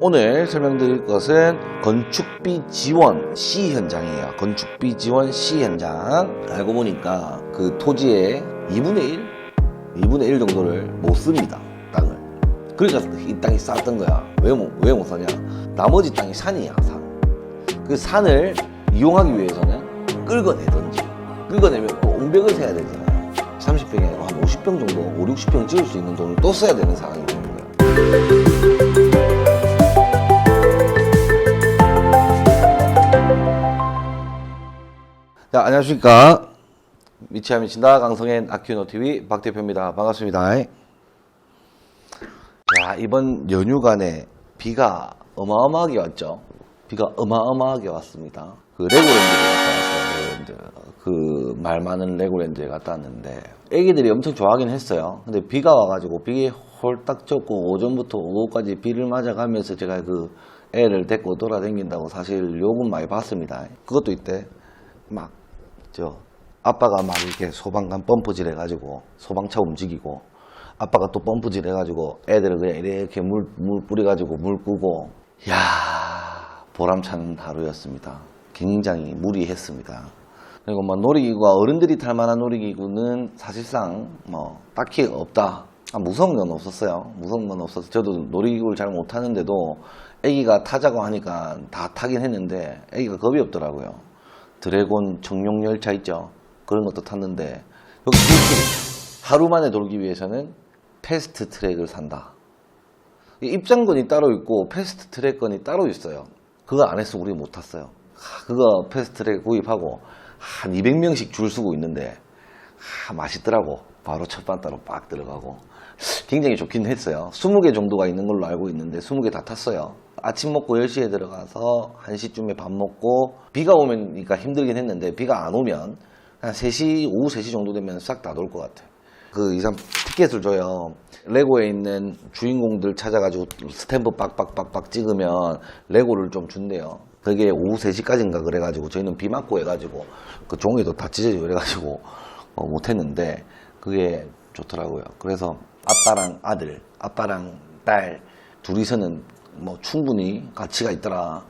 오늘 설명드릴 것은 건축비 지원 C 현장이에요. 건축비 지원 C 현장. 알고 보니까 그 토지의 2분의 1 정도를 못 씁니다. 땅을. 그러니까 이 땅이 쌌던 거야. 왜 못 사냐? 나머지 땅이 산이야, 산. 그 산을 이용하기 위해서는 끌어내든지, 끌어내면 또 옹벽을 세야 되잖아요. 30평이 아니고 한 50평 정도, 5, 60평 지을 수 있는 돈을 또 써야 되는 상황이 되는 거예요. 자, 안녕하십니까. 미치아 미친다 강성현 아큐노TV 박 대표입니다. 반갑습니다. 야, 이번 연휴간에 비가 어마어마하게 왔죠. 비가 어마어마하게 왔습니다. 그 레고랜드에 갔다 왔어요. 레고랜드. 그 말 많은 레고랜드에 갔다 왔는데 애기들이 엄청 좋아하긴 했어요. 근데 비가 와가지고 비에 홀딱 젖고 오전부터 오후까지 비를 맞아가면서 제가 그 애를 데리고 돌아다닌다고 사실 욕은 많이 받습니다. 그것도 있대. 막 아빠가 막 이렇게 소방관 펌프질 해가지고 소방차 움직이고 아빠가 또 펌프질 해가지고 애들을 그냥 이렇게 물 뿌려가지고 물 끄고, 이야, 보람찬 하루였습니다. 굉장히 무리했습니다. 그리고 뭐 놀이기구가 어른들이 탈 만한 놀이기구는 사실상 뭐 딱히 없다. 무서운 건 없었어요. 무서운 건 없어서 저도 놀이기구를 잘 못 타는데도 애기가 타자고 하니까 다 타긴 했는데 애기가 겁이 없더라고요. 드래곤 청룡 열차 있죠. 그런 것도 탔는데 여기 하루 만에 돌기 위해서는 패스트 트랙을 산다. 입장권이 따로 있고 패스트 트랙권이 따로 있어요. 그거 안 했으면 우리 못 탔어요. 그거 패스트 트랙 구입하고 한 200명씩 줄 서고 있는데 맛있더라고. 바로 첫 반따로 빡 들어가고 굉장히 좋긴 했어요. 20개 정도가 있는 걸로 알고 있는데 20개 다 탔어요. 아침 먹고 10시에 들어가서 1시쯤에 밥 먹고, 비가 오면니까 힘들긴 했는데 비가 안 오면 한 3시, 오후 3시 정도 되면 싹 다 놀 것 같아요. 그 이상 티켓을 줘요. 레고에 있는 주인공들 찾아가지고 스탬프 빡빡빡빡 찍으면 레고를 좀 준대요. 그게 오후 3시까지인가 그래가지고 저희는 비 맞고 해가지고 그 종이도 다 찢어지고 그래가지고 못했는데 그게 좋더라고요. 그래서 아빠랑 아들, 아빠랑 딸 둘이서는 뭐 충분히 가치가 있더라.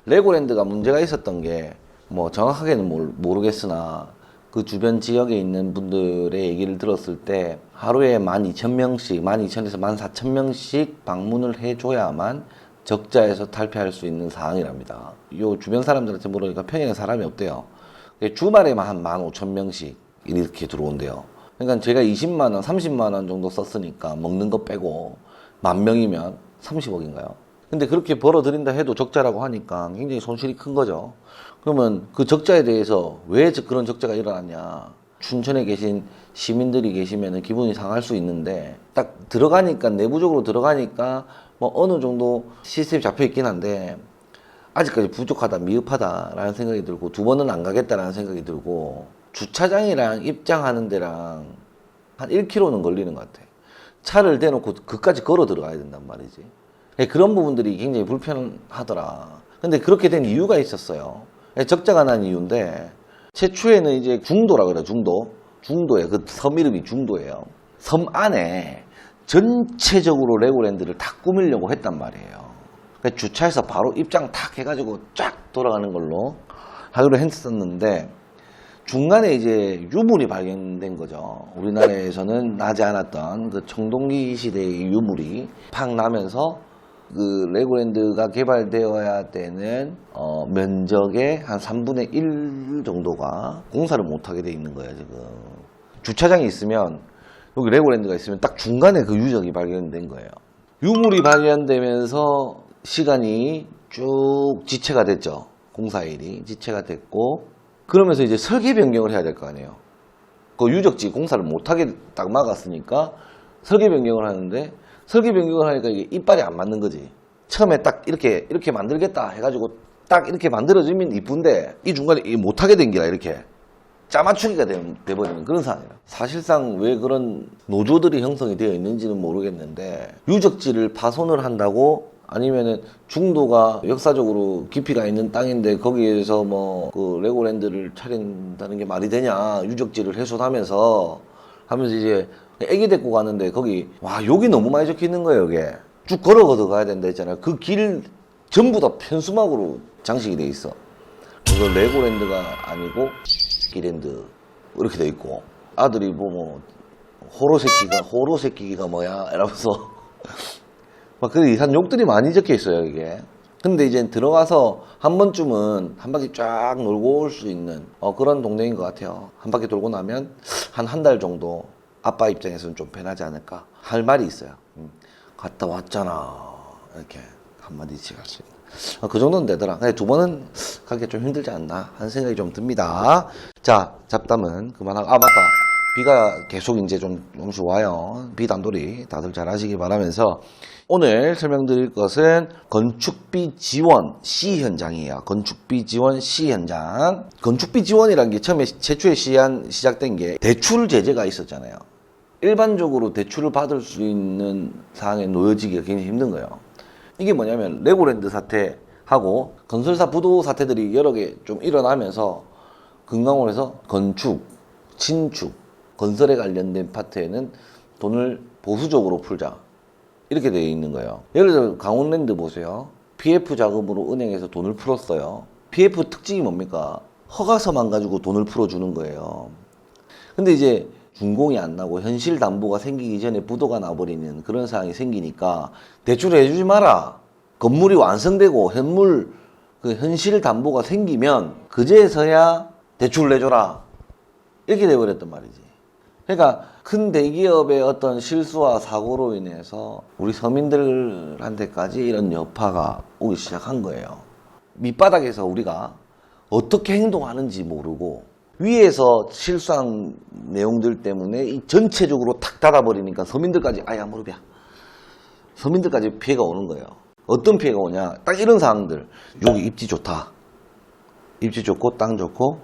레고랜드가 문제가 있었던 게 뭐 정확하게는 모르겠으나 그 주변 지역에 있는 분들의 얘기를 들었을 때 하루에 12,000명씩, 12,000에서 14,000명씩 방문을 해줘야만 적자에서 탈피할 수 있는 상황이랍니다. 요 주변 사람들한테 물으니까 평양에 사람이 없대요. 주말에만 한 15,000명씩 이렇게 들어온대요. 그러니까 제가 20만 원, 30만 원 정도 썼으니까 먹는 거 빼고 10,000명이면 30억인가요? 근데 그렇게 벌어들인다 해도 적자라고 하니까 굉장히 손실이 큰 거죠. 그러면 그 적자에 대해서 왜 그런 적자가 일어났냐. 춘천에 계신 시민들이 계시면 기분이 상할 수 있는데 딱 들어가니까, 내부적으로 들어가니까 뭐 어느 정도 시스템이 잡혀 있긴 한데 아직까지 부족하다, 미흡하다라는 생각이 들고, 두 번은 안 가겠다라는 생각이 들고, 주차장이랑 입장하는 데랑 한 1km는 걸리는 것 같아. 차를 대놓고 그까지 걸어 들어가야 된단 말이지. 그런 부분들이 굉장히 불편하더라. 근데 그렇게 된 이유가 있었어요. 적자가 난 이유인데, 최초에는 이제 중도라 그래요. 중도에 그 섬 이름이 중도예요. 섬 안에 전체적으로 레고랜드를 다 꾸미려고 했단 말이에요. 주차해서 바로 입장 탁 해가지고 쫙 돌아가는 걸로 하기로 했었는데, 중간에 이제 유물이 발견된 거죠. 우리나라에서는 나지 않았던 그 청동기 시대의 유물이 팍 나면서 그 레고랜드가 개발되어야 되는 면적의 한 3분의 1 정도가 공사를 못하게 돼 있는 거예요. 지금 주차장이 있으면, 여기 레고랜드가 있으면 딱 중간에 그 유적이 발견된 거예요. 유물이 발견되면서 시간이 쭉 지체가 됐죠. 공사일이 지체가 됐고, 그러면서 이제 설계 변경을 해야 될 거 아니에요. 그 유적지 공사를 못하게 딱 막았으니까 설계 변경을 하는데, 설계 변경을 하니까 이게 이빨이 안 맞는 거지. 처음에 딱 이렇게 만들겠다 해가지고 딱 이렇게 만들어지면 이쁜데 이 중간에 못하게 된 게라 이렇게 짜맞추기가 돼버리는 그런 상황이에요. 사실상 왜 그런 노조들이 형성이 되어 있는지는 모르겠는데, 유적지를 파손을 한다고, 아니면은 중도가 역사적으로 깊이가 있는 땅인데 거기에서 뭐 그 레고랜드를 차린다는 게 말이 되냐, 유적지를 훼손하면서 이제 애기 데리고 가는데 거기, 와, 욕이 너무 많이 적혀 있는 거예요. 이게 쭉 걸어 들어가야 된다 했잖아요. 그 길 전부 다 편수막으로 장식이 돼 있어. 그래서 레고랜드가 아니고 기랜드 이렇게 돼 있고, 아들이 뭐 호로 새끼가 뭐야 이러면서 막 그런 이상 욕들이 많이 적혀 있어요, 이게. 근데 이제 들어가서 한 번쯤은 한 바퀴 쫙 놀고 올 수 있는 그런 동네인 것 같아요. 한 바퀴 돌고 나면 한 달 정도 아빠 입장에서는 좀 편하지 않을까 할 말이 있어요. 갔다 왔잖아 이렇게 한마디 할 수 있는 그 정도는 되더라. 근데 두 번은 가기가 좀 힘들지 않나 하는 생각이 좀 듭니다. 자, 잡담은 그만하고, 맞다, 비가 계속 이제 조금씩 와요. 비 단돌이 다들 잘 하시길 바라면서, 오늘 설명드릴 것은 건축비 지원 C 현장이에요. 건축비 지원 C 현장. 건축비 지원이라는 게 처음에 최초에 시작된 게 대출 제재가 있었잖아요. 일반적으로 대출을 받을 수 있는 상황에 놓여지기가 굉장히 힘든 거예요. 이게 뭐냐면 레고랜드 사태하고 건설사 부도 사태들이 여러 개 좀 일어나면서 금강원에서 건축, 신축, 건설에 관련된 파트에는 돈을 보수적으로 풀자 이렇게 되어 있는 거예요. 예를 들어 강원랜드 보세요. PF 자금으로 은행에서 돈을 풀었어요. PF 특징이 뭡니까? 허가서만 가지고 돈을 풀어주는 거예요. 근데 이제 준공이 안 나고 현실 담보가 생기기 전에 부도가 나버리는 그런 상황이 생기니까 대출을 해주지 마라. 건물이 완성되고 현실 담보가 생기면 그제서야 대출을 내줘라. 이렇게 돼버렸단 말이지. 그러니까 큰 대기업의 어떤 실수와 사고로 인해서 우리 서민들한테까지 이런 여파가 오기 시작한 거예요. 밑바닥에서 우리가 어떻게 행동하는지 모르고 위에서 실수한 내용들 때문에 이 전체적으로 탁 닫아버리니까 서민들까지 아야 무릎이야. 서민들까지 피해가 오는 거예요. 어떤 피해가 오냐? 딱 이런 상황들. 여기 입지 좋다. 입지 좋고 땅 좋고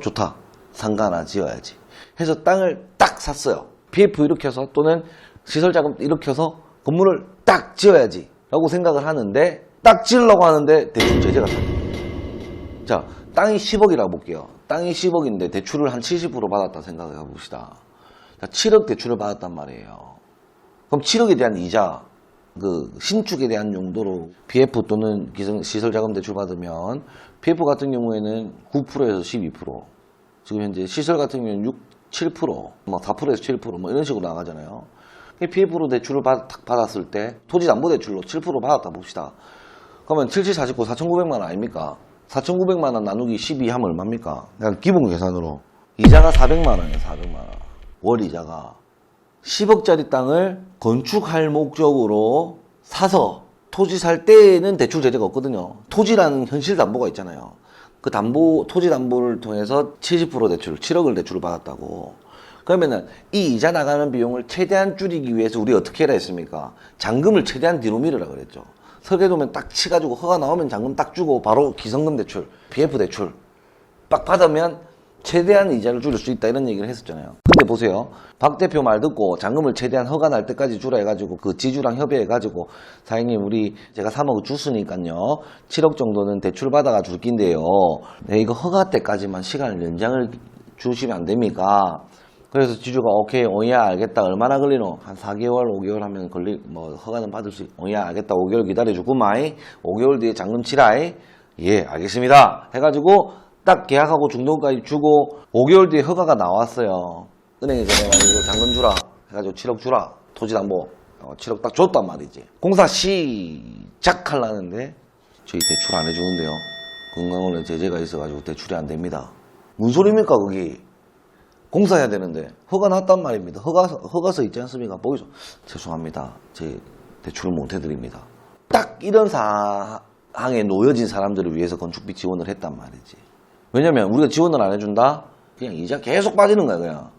좋다. 상가 하나 지어야지. 해서 땅을 딱 샀어요. PF 일으켜서 또는 시설자금 일으켜서 건물을 딱 지어야지 라고 생각을 하는데 딱 지으려고 하는데 대출 제재가 생깁니다. 자, 땅이 10억이라고 볼게요. 땅이 10억인데 대출을 한 70% 받았다 생각해 봅시다. 자, 7억 대출을 받았단 말이에요. 그럼 7억에 대한 이자, 그 신축에 대한 용도로 PF 또는 시설자금 대출 받으면 PF 같은 경우에는 9%에서 12%, 지금 현재 시설 같은 경우는 7%, 뭐 4%에서 7%, 뭐 이런 식으로 나가잖아요. PF로 대출을 받았을 때 토지담보대출로 7% 받았다 봅시다. 그러면 77, 49, 4,900만 원 아닙니까? 4,900만 원 나누기 12 하면 얼마입니까? 그냥 기본 계산으로 이자가 400만 원이에요. 400만 원. 월 이자가 10억짜리 땅을 건축할 목적으로 사서 토지 살 때에는 대출 제재가 없거든요. 토지라는 현실 담보가 있잖아요. 그 토지 담보를 통해서 70% 대출, 7억을 대출을 받았다고. 그러면은 이 이자 나가는 비용을 최대한 줄이기 위해서 우리 어떻게 해라 했습니까? 잔금을 최대한 뒤로 미루라 그랬죠. 설계도면 딱 치가지고 허가 나오면 잔금 딱 주고 바로 기성금 대출, PF 대출 딱 받으면 최대한 이자를 줄일 수 있다 이런 얘기를 했었잖아요. 근데 보세요. 박 대표 말 듣고 잔금을 최대한 허가 날 때까지 주라 해가지고 그 지주랑 협의해가지고 사장님 우리 제가 3억 주스니까요 7억 정도는 대출 받아가 줄 낀데요. 네, 이거 허가 때까지만 시간을 연장을 주시면 안 됩니까? 그래서 지주가 오케이 오야 알겠다. 얼마나 걸리노? 한 4개월 5개월 하면 허가는 받을 수 오야 알겠다. 5개월 기다려주고 마이 5개월 뒤에 잔금 치라이. 예 알겠습니다 해가지고 딱 계약하고 중도금까지 주고 5개월 뒤에 허가가 나왔어요. 은행에 전화해가지고 잔금 주라 해가지고 7억 주라 토지담보 7억 딱 줬단 말이지. 공사 시작하려는데 저희 대출 안 해주는데요. 건강원에 제재가 있어가지고 대출이 안 됩니다. 무슨 소리입니까 거기? 공사해야 되는데 허가 났단 말입니다. 허가서 있지 않습니까? 보이죠? 죄송합니다. 제 대출을 못 해드립니다. 딱 이런 상황에 놓여진 사람들을 위해서 건축비 지원을 했단 말이지. 왜냐면 우리가 지원을 안 해준다? 그냥 이자 계속 빠지는 거야 그냥.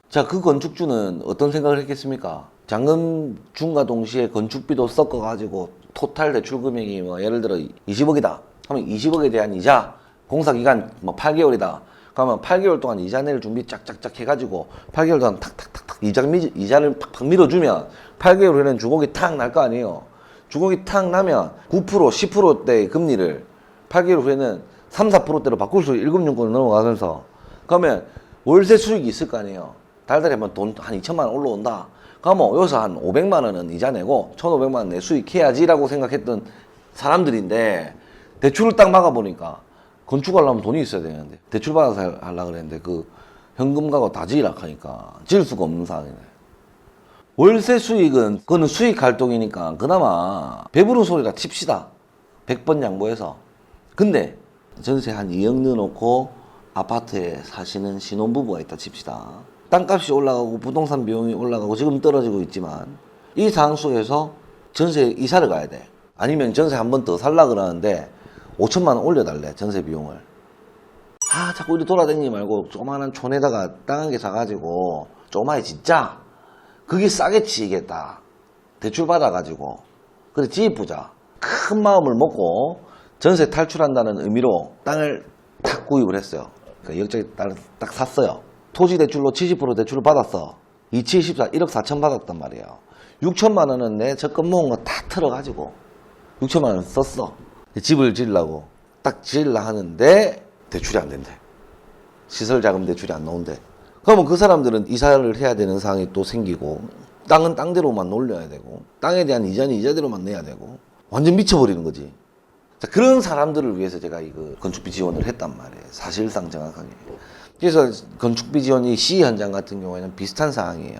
자, 그 건축주는 어떤 생각을 했겠습니까? 잔금 준과 동시에 건축비도 섞어가지고 토탈 대출 금액이 뭐 예를 들어 20억이다. 그러면 20억에 대한 이자 공사기간 뭐 8개월이다. 그러면 8개월 동안 이자 낼 준비 짝짝짝 해가지고 8개월 동안 탁탁탁탁 이자를 팍팍 밀어주면 8개월 후에는 주곡이 탁 날 거 아니에요. 주곡이 탁 나면 9% 10%대 금리를 8개월 후에는 3, 4%대로 바꿀 수 1금융권으로 넘어가면서 그러면 월세 수익이 있을 거 아니에요. 달달에 돈 한 2천만 원 올라온다. 그러면 여기서 한 500만 원은 이자 내고 1,500만 원 내 수익해야지라고 생각했던 사람들인데 대출을 딱 막아보니까 건축하려면 돈이 있어야 되는데 대출 받아서 하려고 그랬는데 그 현금 가고 다 지으라 하니까 지을 수가 없는 상황이네. 월세 수익은 그거는 수익 활동이니까 그나마 배부른 소리라 칩시다. 100번 양보해서. 근데 전세 한 2억 넣어놓고 아파트에 사시는 신혼부부가 있다 칩시다. 땅값이 올라가고 부동산 비용이 올라가고 지금 떨어지고 있지만 이 상황 속에서 전세 이사를 가야 돼. 아니면 전세 한 번 더 살라 그러는데 5천만 원 올려달래 전세 비용을. 자꾸 이리 돌아다니지 말고 조그마한 촌에다가 땅 한 개 사가지고 조그마하게 짓자. 그게 싸게 치겠다. 대출 받아가지고 그래 지입부자. 큰 마음을 먹고 전세 탈출한다는 의미로 땅을 탁 구입을 했어요. 그러니까 역적이 땅을 딱 샀어요. 토지 대출로 70% 대출을 받았어. 2014 1억 4천 받았단 말이에요. 6천만 원은 내 적금 모은 거 다 털어가지고 6천만 원 썼어. 집을 지으려고 딱 지으려 하는데 대출이 안 된대. 시설자금 대출이 안 나온대. 그러면 그 사람들은 이사를 해야 되는 상황이 또 생기고 땅은 땅대로만 놀려야 되고 땅에 대한 이자는 이자대로만 내야 되고 완전 미쳐버리는 거지. 자, 그런 사람들을 위해서 제가 이거 건축비 지원을 했단 말이에요. 사실상 정확하게. 그래서 건축비 지원이 C 현장 같은 경우에는 비슷한 상황이에요.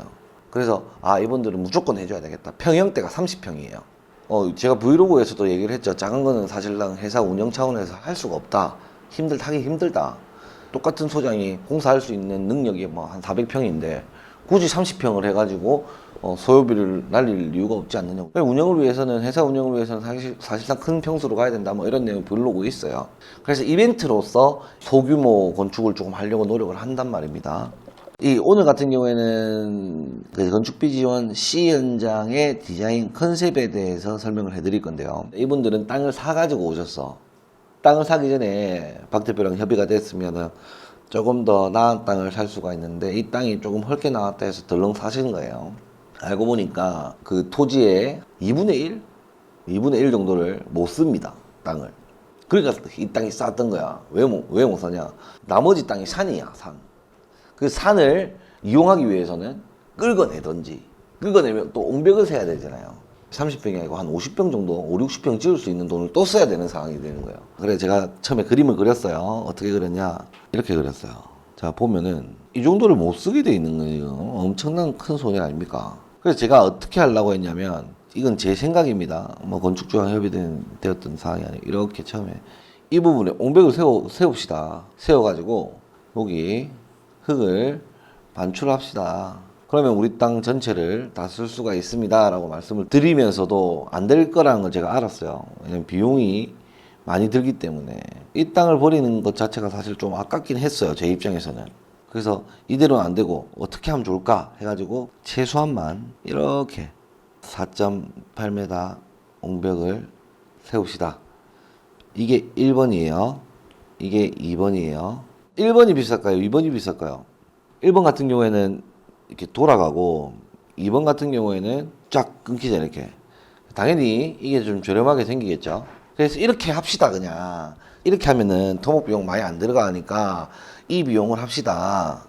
그래서 이분들은 무조건 해줘야 되겠다. 평형대가 30평이에요. 제가 브이로그에서도 얘기를 했죠. 작은 거는 사실상 회사 운영 차원에서 할 수가 없다. 하기 힘들다. 똑같은 소장이 공사할 수 있는 능력이 뭐 한 400평인데 굳이 30평을 해가지고 소요비를 날릴 이유가 없지 않느냐. 운영을 위해서는 회사 운영을 위해서는 사실상 큰 평수로 가야 된다. 뭐 이런 내용이 블로그에 있어요. 그래서 이벤트로서 소규모 건축을 조금 하려고 노력을 한단 말입니다. 오늘 같은 경우에는 그 건축비 지원 C 현장의 디자인 컨셉에 대해서 설명을 해드릴 건데요. 이분들은 땅을 사가지고 오셨어. 땅을 사기 전에 박 대표랑 협의가 됐으면은 조금 더 나은 땅을 살 수가 있는데 이 땅이 조금 헐게 나왔다 해서 덜렁 사시는 거예요. 알고 보니까 그 토지의 2분의 1 정도를 못 씁니다. 땅을. 그러니까 이 땅이 쌌던 거야. 왜 못 사냐? 나머지 땅이 산이야, 산. 그 산을 이용하기 위해서는 끌어내면 또 옹벽을 세야 되잖아요. 30평이 아니고 한 50평 정도, 5, 60평 지을 수 있는 돈을 또 써야 되는 상황이 되는 거예요. 그래 제가 처음에 그림을 그렸어요. 어떻게 그렸냐? 이렇게 그렸어요. 자, 보면은 이 정도를 못 쓰게 돼 있는 거예요. 엄청난 큰 손해 아닙니까? 그래서 제가 어떻게 하려고 했냐면, 이건 제 생각입니다. 뭐 건축주랑 협의되었던 사항이 아니고, 이렇게 처음에 이 부분에 옹벽을 세웁시다. 세워가지고 여기 흙을 반출합시다. 그러면 우리 땅 전체를 다 쓸 수가 있습니다 라고 말씀을 드리면서도 안 될 거라는 걸 제가 알았어요. 왜냐면 비용이 많이 들기 때문에 이 땅을 버리는 것 자체가 사실 좀 아깝긴 했어요, 제 입장에서는. 그래서 이대로는 안 되고 어떻게 하면 좋을까 해가지고 최소한만 이렇게 4.8m 옹벽을 세웁시다. 이게 1번이에요. 이게 2번이에요. 1번이 비쌀까요? 2번이 비쌀까요? 1번 같은 경우에는 이렇게 돌아가고 2번 같은 경우에는 쫙 끊기잖아요. 이렇게. 당연히 이게 좀 저렴하게 생기겠죠. 그래서 이렇게 합시다. 그냥 이렇게 하면은 토목 비용 많이 안 들어가니까 이 비용을 합시다.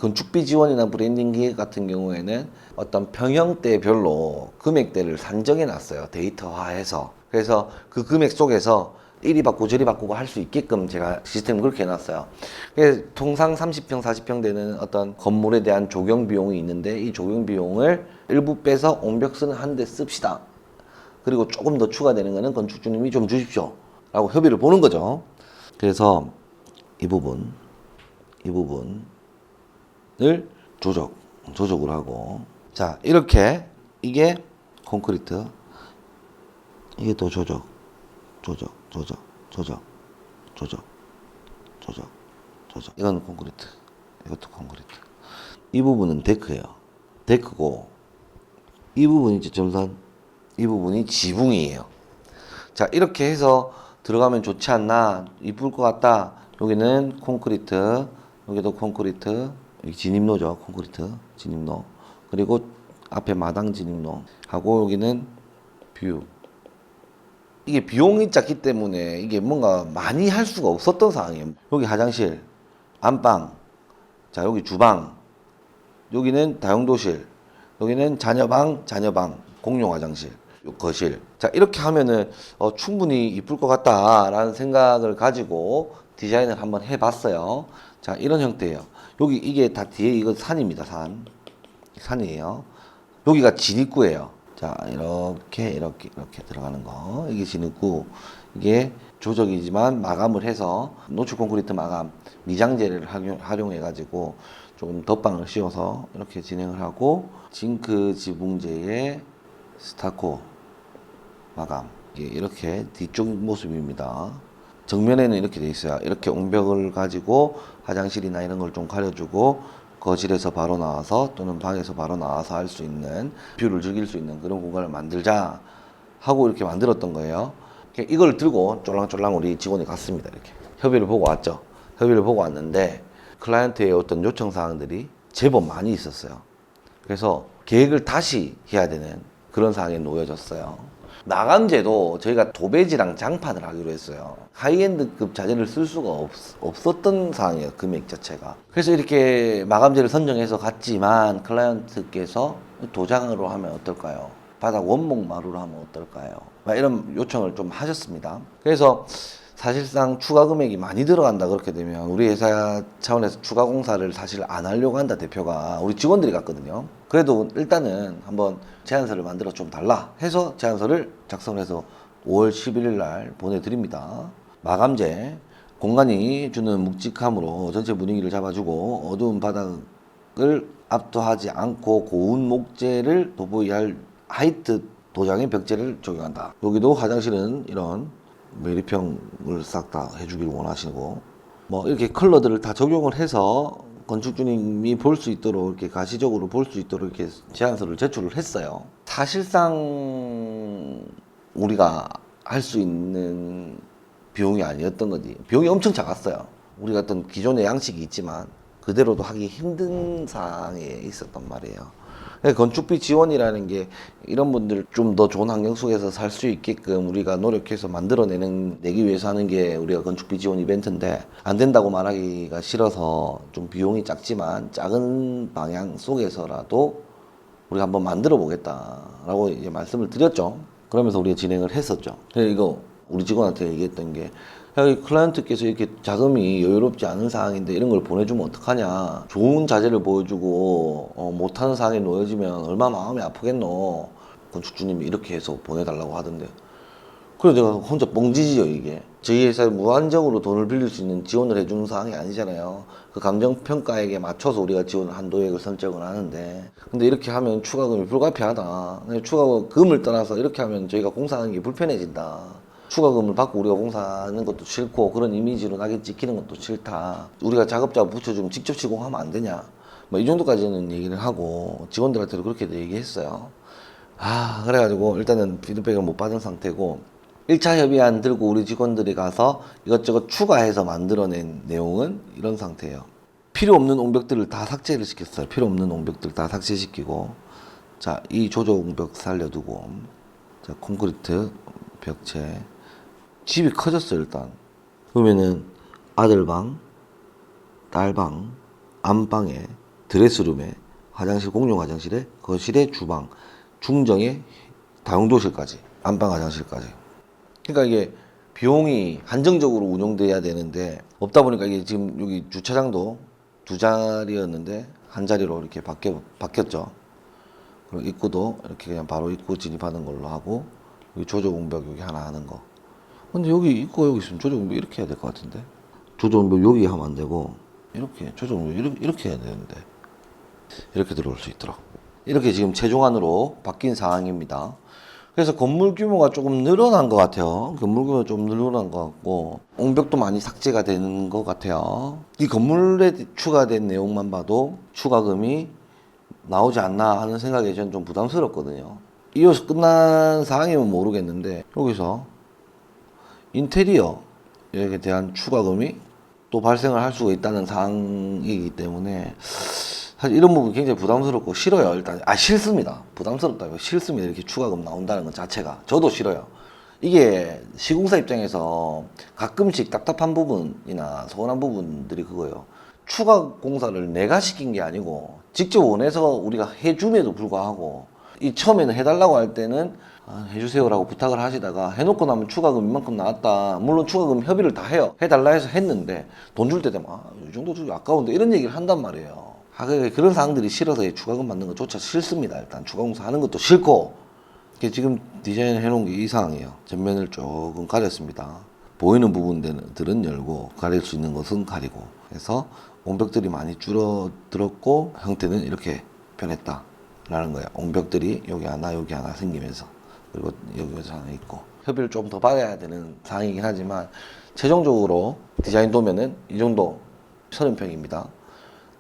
건축비 지원이나 브랜딩 기획 같은 경우에는 어떤 평형대별로 금액대를 산정해 놨어요. 데이터화해서. 그래서 그 금액 속에서 이리 바꾸고 저리 바꾸고 할 수 있게끔 제가 시스템을 그렇게 해놨어요. 그래서 통상 30평, 40평 되는 어떤 건물에 대한 조경 비용이 있는데 이 조경 비용을 일부 빼서 옹벽스는 한 대 씁시다. 그리고 조금 더 추가되는 거는 건축주님이 좀 주십시오. 라고 협의를 보는 거죠. 그래서 이 부분을 조적을 하고, 자, 이렇게 이게 콘크리트, 이게 또 조적. 이건 콘크리트, 이것도 콘크리트. 이 부분은 데크예요. 데크고, 이 부분이 이제 점선, 이 부분이 지붕이에요. 자, 이렇게 해서 들어가면 좋지 않나, 이쁠 것 같다. 여기는 콘크리트, 여기도 콘크리트, 여기 진입로죠. 콘크리트 진입로. 그리고 앞에 마당 진입로 하고, 여기는 뷰. 이게 비용이 작기 때문에 이게 뭔가 많이 할 수가 없었던 상황이에요. 여기 화장실, 안방, 자, 여기 주방, 여기는 다용도실, 여기는 자녀방, 공용 화장실, 거실. 자, 이렇게 하면은 충분히 이쁠 것 같다라는 생각을 가지고 디자인을 한번 해봤어요. 자, 이런 형태예요. 여기 이게 다 뒤에 이거 산입니다. 산이에요. 여기가 진입구예요. 자, 이렇게 들어가는 거. 이게 진입구. 이게 조적이지만 마감을 해서 노출 콘크리트 마감, 미장재를 활용해가지고 조금 덧방을 씌워서 이렇게 진행을 하고, 징크 지붕재의 스타코 마감. 이렇게 뒤쪽 모습입니다. 정면에는 이렇게 돼 있어요. 이렇게 옹벽을 가지고 화장실이나 이런 걸 좀 가려주고, 거실에서 바로 나와서 또는 방에서 바로 나와서 할 수 있는, 뷰를 즐길 수 있는 그런 공간을 만들자 하고 이렇게 만들었던 거예요. 이걸 들고 쫄랑쫄랑 우리 직원이 갔습니다. 이렇게 협의를 보고 왔죠. 협의를 보고 왔는데 클라이언트의 어떤 요청 사항들이 제법 많이 있었어요. 그래서 계획을 다시 해야 되는 그런 상황에 놓여졌어요. 마감재도 저희가 도배지랑 장판을 하기로 했어요. 하이엔드급 자재를 쓸 수가 없었던 상황이에요. 금액 자체가. 그래서 이렇게 마감재를 선정해서 갔지만 클라이언트께서 도장으로 하면 어떨까요? 바닥 원목 마루로 하면 어떨까요? 이런 요청을 좀 하셨습니다. 그래서 사실상 추가 금액이 많이 들어간다 그렇게 되면 우리 회사 차원에서 추가 공사를 사실 안 하려고 한다. 대표가 우리 직원들이 갔거든요. 그래도 일단은 한번 제안서를 만들어 좀 달라 해서 제안서를 작성해서 5월 11일 날 보내드립니다. 마감재 공간이 주는 묵직함으로 전체 분위기를 잡아주고 어두운 바닥을 압도하지 않고 고운 목재를 돋보이게 하이트 도장의 벽재를 적용한다. 여기도 화장실은 이런 매립형을 싹 다 해주기를 원하시고, 이렇게 컬러들을 다 적용을 해서 건축주님이 볼 수 있도록, 이렇게 가시적으로 볼 수 있도록 이렇게 제안서를 제출을 했어요. 사실상 우리가 할 수 있는 비용이 아니었던 거지. 비용이 엄청 작았어요. 우리가 어떤 기존의 양식이 있지만 그대로도 하기 힘든 상황에 있었단 말이에요. 건축비 지원이라는 게 이런 분들 좀 더 좋은 환경 속에서 살 수 있게끔 우리가 노력해서 내기 위해서 하는 게 우리가 건축비 지원 이벤트인데, 안 된다고 말하기가 싫어서 좀 비용이 작지만 작은 방향 속에서라도 우리가 한번 만들어 보겠다라고 이제 말씀을 드렸죠. 그러면서 우리가 진행을 했었죠. 이거 우리 직원한테 얘기했던 게, 클라이언트께서 이렇게 자금이 여유롭지 않은 상황인데 이런 걸 보내주면 어떡하냐. 좋은 자재를 보여주고 못하는 상황에 놓여지면 얼마나 마음이 아프겠노. 건축주님이 이렇게 해서 보내달라고 하던데. 그래서 내가 혼자 뻥지지요. 이게 저희 회사에 무한정으로 돈을 빌릴 수 있는 지원을 해주는 상황이 아니잖아요. 그 감정평가액에 맞춰서 우리가 지원을 한도액을 선정을 하는데, 근데 이렇게 하면 추가금이 불가피하다. 추가금을 떠나서 이렇게 하면 저희가 공사하는 게 불편해진다. 추가금을 받고 우리가 공사하는 것도 싫고 그런 이미지로 낙인 찍히는 것도 싫다. 우리가 작업자 붙여주면 직접 시공하면 안 되냐. 이 정도까지는 얘기를 하고 직원들한테도 그렇게 얘기했어요. 그래가지고 일단은 피드백을 못 받은 상태고, 1차 협의안 들고 우리 직원들이 가서 이것저것 추가해서 만들어낸 내용은 이런 상태예요. 필요 없는 옹벽들을 다 삭제를 시켰어요. 필요 없는 옹벽들 다 삭제시키고, 자, 이 조조 옹벽 살려두고, 자, 콘크리트 벽체. 집이 커졌어요. 일단 그러면은 아들방, 딸방, 안방에, 드레스룸에, 화장실, 공용 화장실에, 거실에, 주방, 중정에, 다용도실까지, 안방 화장실까지. 그러니까 이게 비용이 한정적으로 운영돼야 되는데 없다 보니까 이게 지금 여기 주차장도 2자리였는데 1자리로 이렇게 바뀌었죠. 그리고 입구도 이렇게 그냥 바로 입구 진입하는 걸로 하고, 여기 조조공벽 여기 하나 하는 거. 근데 여기 입구가 여기 있으면 조조공벽 이렇게 해야 될 것 같은데, 조조공벽 여기 하면 안 되고 이렇게 조조공벽 이렇게 해야 되는데, 이렇게 들어올 수 있도록. 이렇게 지금 최종안으로 바뀐 상황입니다. 그래서 건물 규모가 조금 늘어난 것 같아요. 건물 규모가 좀 늘어난 것 같고, 옹벽도 많이 삭제가 되는 것 같아요. 이 건물에 추가된 내용만 봐도 추가금이 나오지 않나 하는 생각에 저는 좀 부담스럽거든요. 이어서 끝난 상황이면 모르겠는데, 여기서 인테리어에 대한 추가금이 또 발생을 할 수가 있다는 상황이기 때문에 사실 이런 부분이 굉장히 부담스럽고 싫어요. 일단 싫습니다. 부담스럽다고 싫습니다. 이렇게 추가금 나온다는 것 자체가 저도 싫어요. 이게 시공사 입장에서 가끔씩 답답한 부분이나 서운한 부분들이 그거예요. 추가 공사를 내가 시킨 게 아니고 직접 원해서 우리가 해줌에도 불구하고 이 처음에는 해달라고 할 때는 해주세요라고 부탁을 하시다가 해놓고 나면 추가금 이만큼 나왔다. 물론 추가금 협의를 다 해요. 해달라 해서 했는데 돈 줄 때 되면 이 정도 주기 아까운데 이런 얘기를 한단 말이에요. 그런 사항들이 싫어서 추가금 받는 것조차 싫습니다. 일단 추가 공사 하는 것도 싫고 지금 디자인 해놓은 게 이 상황이에요. 전면을 조금 가렸습니다. 보이는 부분들은 열고 가릴 수 있는 것은 가리고 해서 옹벽들이 많이 줄어들었고 형태는 이렇게 변했다 라는 거예요. 옹벽들이 여기 하나 생기면서 그리고 여기 하나 있고 협의를 좀 더 받아야 되는 상황이긴 하지만 최종적으로 디자인 도면은 이 정도 30평입니다.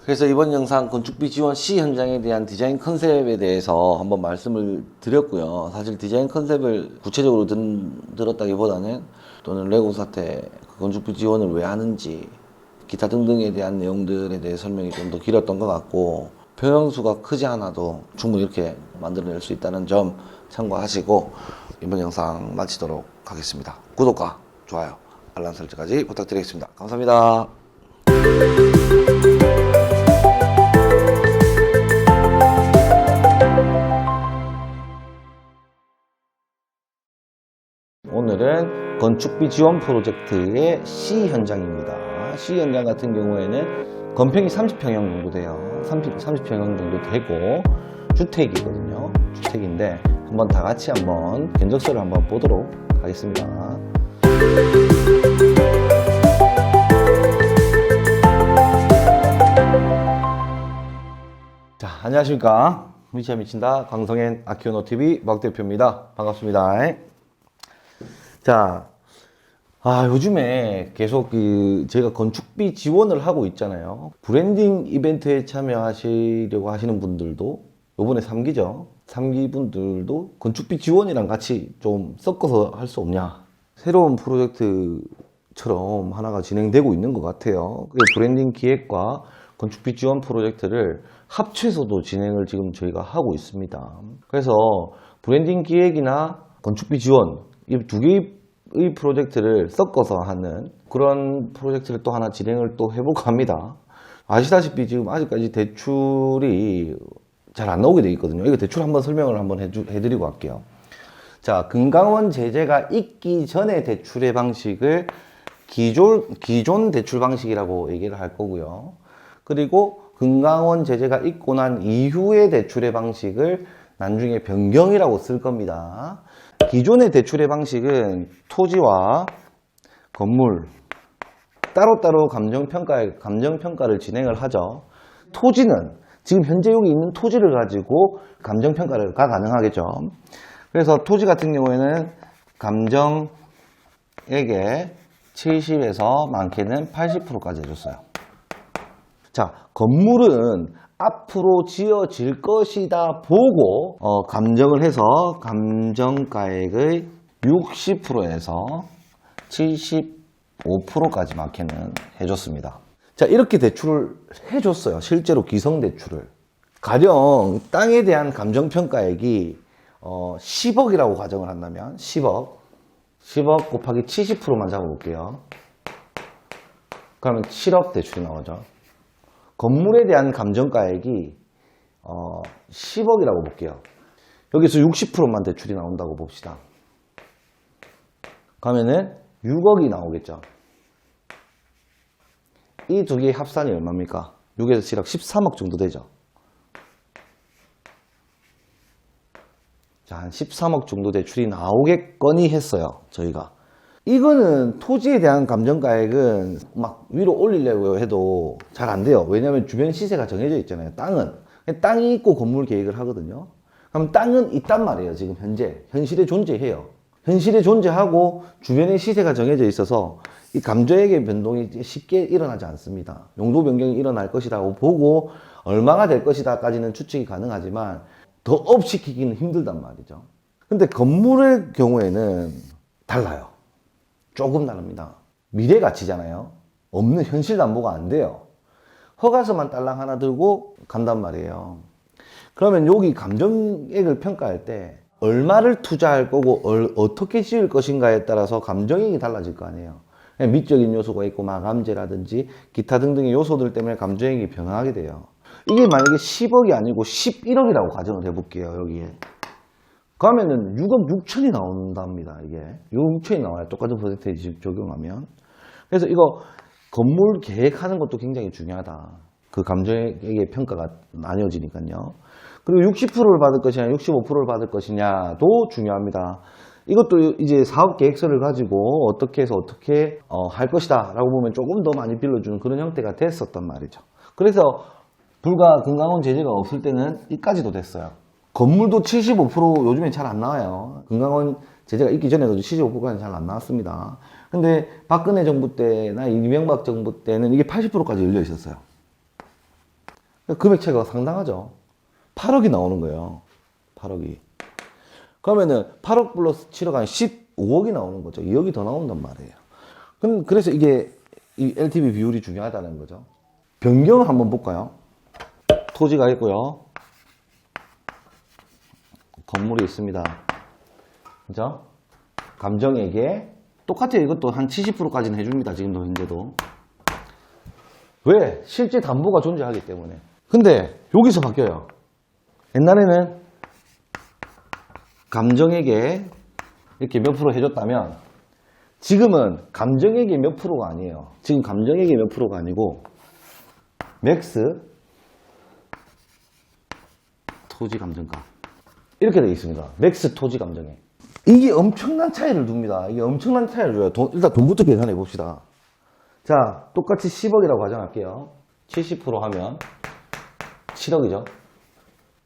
그래서 이번 영상 건축비 지원 C 현장에 대한 디자인 컨셉에 대해서 한번 말씀을 드렸고요. 사실 디자인 컨셉을 구체적으로 들었다기보다는 또는 레고 사태 건축비 지원을 왜 하는지 기타 등등에 대한 내용들에 대해 설명이 좀 더 길었던 것 같고 평형수가 크지 않아도 충분히 이렇게 만들어낼 수 있다는 점 참고하시고 이번 영상 마치도록 하겠습니다. 구독과 좋아요, 알람 설정까지 부탁드리겠습니다. 감사합니다. 오늘은 건축비 지원 프로젝트의 C 현장입니다. C 현장 같은 경우에는 건평이 30평형 정도 돼요. 30평형 정도 되고 주택이거든요. 주택인데 한번 다 같이 한번 견적서를 한번 보도록 하겠습니다. 자, 안녕하십니까. 미치야 미친다 광성엔 아키오노TV 박 대표입니다. 반갑습니다. 자, 요즘에 계속 제가 건축비 지원을 하고 있잖아요. 브랜딩 이벤트에 참여하시려고 하시는 분들도 요번에 3기죠. 3기 분들도 건축비 지원이랑 같이 좀 섞어서 할 수 없냐. 새로운 프로젝트처럼 하나가 진행되고 있는 것 같아요. 브랜딩 기획과 건축비 지원 프로젝트를 합쳐서도 진행을 지금 저희가 하고 있습니다. 그래서 브랜딩 기획이나 건축비 지원 이 두 개의 프로젝트를 섞어서 하는 그런 프로젝트를 또 하나 진행을 또 해보고 합니다. 아시다시피 지금 아직까지 대출이 잘 안 나오게 돼 있거든요. 이거 대출 한번 설명을 한번 해드리고 갈게요. 자, 금강원 제재가 있기 전에 대출의 방식을 기존 대출 방식이라고 얘기를 할 거고요. 그리고 금강원 제재가 있고 난 이후의 대출의 방식을 나중에 변경이라고 쓸 겁니다. 기존의 대출의 방식은 토지와 건물 따로따로 감정평가를 진행을 하죠. 토지는 지금 현재 여기 있는 토지를 가지고 감정평가가 가능하겠죠. 그래서 토지 같은 경우에는 감정액의 70에서 많게는 80%까지 해줬어요. 자, 건물은 앞으로 지어질 것이다 보고 감정을 해서 감정가액의 60%에서 75%까지 많게는 해줬습니다. 자, 이렇게 대출을 해줬어요. 실제로 기성대출을. 가령 땅에 대한 감정평가액이 10억이라고 가정을 한다면 10억 곱하기 70%만 잡아볼게요. 그러면 7억 대출이 나오죠. 건물에 대한 감정가액이 10억이라고 볼게요. 여기서 60%만 대출이 나온다고 봅시다. 그러면은 6억이 나오겠죠. 이 두 개의 합산이 얼마입니까? 6에서 7억 13억 정도 되죠. 자, 한 13억 정도 대출이 나오겠거니 했어요. 저희가. 이거는 토지에 대한 감정가액은 막 위로 올리려고 해도 잘 안 돼요. 왜냐하면 주변 시세가 정해져 있잖아요. 땅이 있고 건물 계획을 하거든요. 그럼 땅은 있단 말이에요. 지금 현실에 존재해요. 현실에 존재하고 주변의 시세가 정해져 있어서 이 감정액의 변동이 쉽게 일어나지 않습니다. 용도 변경이 일어날 것이라고 보고 얼마가 될 것이다까지는 추측이 가능하지만 더 업시키기는 힘들단 말이죠. 근데 건물의 경우에는 달라요. 조금 다릅니다. 미래 가치잖아요. 없는 현실 담보가 안 돼요. 허가서만 딸랑 하나 들고 간단 말이에요. 그러면 여기 감정액을 평가할 때 얼마를 투자할 거고 어떻게 지을 것인가에 따라서 감정액이 달라질 거 아니에요. 미적인 요소가 있고 마감재라든지 기타 등등의 요소들 때문에 감정액이 변화하게 돼요. 이게 만약에 10억이 아니고 11억이라고 가정을 해볼게요. 여기에 그러면은 6억 6천이 나온답니다. 이게 6억 6천이 나와요. 똑같은 퍼센테이지 적용하면. 그래서 이거 건물 계획하는 것도 굉장히 중요하다. 그 감정액의 평가가 나뉘어지니까요. 그리고 60%를 받을 것이냐 65%를 받을 것이냐도 중요합니다. 이것도 이제 사업 계획서를 가지고 어떻게 해서 어떻게 할 것이다 라고 보면 조금 더 많이 빌려주는 그런 형태가 됐었단 말이죠. 그래서 불과 금강원 제재가 없을 때는 이까지도 됐어요. 건물도 75% 요즘에 잘 안 나와요. 금강원 제재가 있기 전에도 75%까지 잘 안 나왔습니다. 근데 박근혜 정부 때나 이명박 정부 때는 이게 80%까지 열려 있었어요. 금액 차이가 상당하죠. 8억이 나오는 거예요. 8억이. 그러면은 8억 플러스 7억 한 15억이 나오는 거죠. 2억이 더 나온단 말이에요. 그래서 이게 이 LTV 비율이 중요하다는 거죠. 변경을 한번 볼까요? 토지가 있고요. 건물이 있습니다. 그죠? 감정액에 똑같아요. 이것도 한 70%까지는 해줍니다. 지금도 현재도. 왜? 실제 담보가 존재하기 때문에. 근데 여기서 바뀌어요. 옛날에는 감정액에 이렇게 몇 프로 해줬다면 지금은 감정액이 몇 프로가 아니에요. 지금 감정액이 몇 프로가 아니고 맥스 토지 감정가 이렇게 되어 있습니다. 맥스 토지 감정액. 이게 엄청난 차이를 둡니다. 이게 엄청난 차이를 줘요. 일단 돈부터 계산해 봅시다. 자, 똑같이 10억이라고 가정할게요. 70% 하면 7억이죠.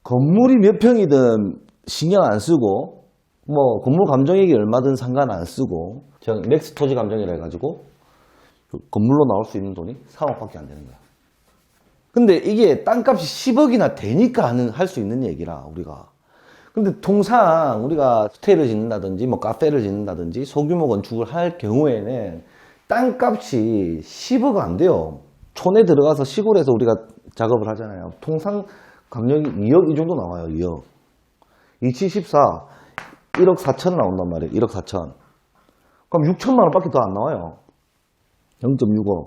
건물이 몇 평이든 신경 안 쓰고 뭐 건물 감정액이 얼마든 상관 안 쓰고 맥스 토지 감정이라 해가지고 건물로 나올 수 있는 돈이 3억밖에 안 되는 거야. 근데 이게 땅값이 10억이나 되니까 할 수 있는 얘기라 우리가. 근데 통상 우리가 스테이를 짓는다든지 뭐 카페를 짓는다든지 소규모 건축을 할 경우에는 땅값이 10억 안 돼요. 촌에 들어가서 시골에서 우리가 작업을 하잖아요. 통상 감정이 2억 이 정도 나와요. 2억. 2714 1억 4천 나온단 말이에요. 1억 4천. 그럼 6천만 원밖에 더 안 나와요. 0.65.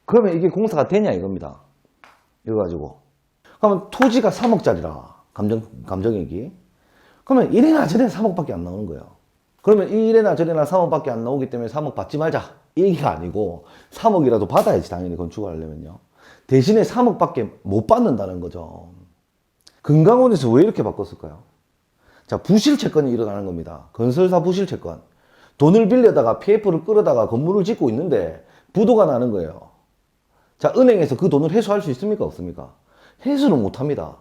그러면 이게 공사가 되냐 이겁니다. 이거 가지고. 그러면 토지가 3억짜리라. 감정액이. 그러면 이래나 저래나 3억밖에 안 나오는 거예요. 그러면 이래나 저래나 3억밖에 안 나오기 때문에 3억 받지 말자. 이 얘기가 아니고 3억이라도 받아야지 당연히 건축을 하려면요. 대신에 3억밖에 못 받는다는 거죠. 금강원에서 왜 이렇게 바꿨을까요? 자, 부실채권이 일어나는 겁니다. 건설사 부실채권. 돈을 빌려다가 PF를 끌어다가 건물을 짓고 있는데 부도가 나는 거예요. 자, 은행에서 그 돈을 회수할 수 있습니까? 없습니까? 회수는 못 합니다.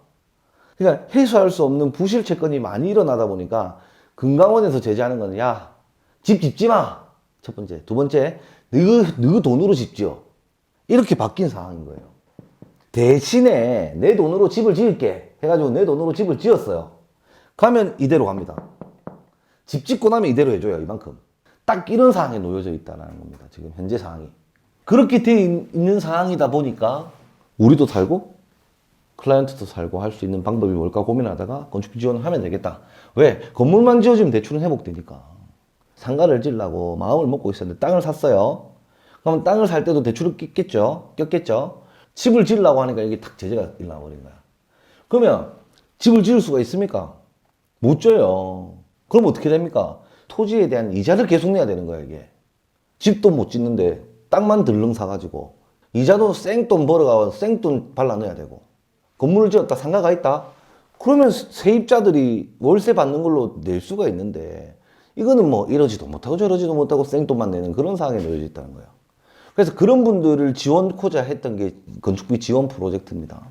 그러니까 회수할 수 없는 부실채권이 많이 일어나다 보니까 금강원에서 제재하는 거는 야, 집 짓지 마. 첫 번째. 두 번째, 너 돈으로 짓지요. 이렇게 바뀐 상황인 거예요. 대신에 내 돈으로 집을 지을게 해가지고 내 돈으로 집을 지었어요. 가면 이대로 갑니다. 집 짓고 나면 이대로 해줘요. 이만큼. 딱 이런 상황에 놓여져 있다는 겁니다. 지금 현재 상황이. 그렇게 돼 있는 상황이다 보니까 우리도 살고 클라이언트도 살고 할 수 있는 방법이 뭘까 고민하다가 건축 지원을 하면 되겠다. 왜? 건물만 지어주면 대출은 회복되니까. 상가를 지으려고 마음을 먹고 있었는데 땅을 샀어요. 그럼 땅을 살 때도 대출을 꼈겠죠. 집을 지으려고 하니까 이게 탁 제재가 일어나버린 거야. 그러면 집을 지을 수가 있습니까? 못 져요. 그럼 어떻게 됩니까? 토지에 대한 이자를 계속 내야 되는 거야, 이게. 집도 못 짓는데 땅만 들렁 사가지고 이자도 생돈 벌어가고 생돈 발라 넣어야 되고 건물을 지었다 상가가 있다? 그러면 세입자들이 월세 받는 걸로 낼 수가 있는데 이거는 뭐 이러지도 못하고 저러지도 못하고 생돈만 내는 그런 상황에 놓여져 있다는 거예요. 그래서 그런 분들을 지원코자 했던 게 건축비 지원 프로젝트입니다.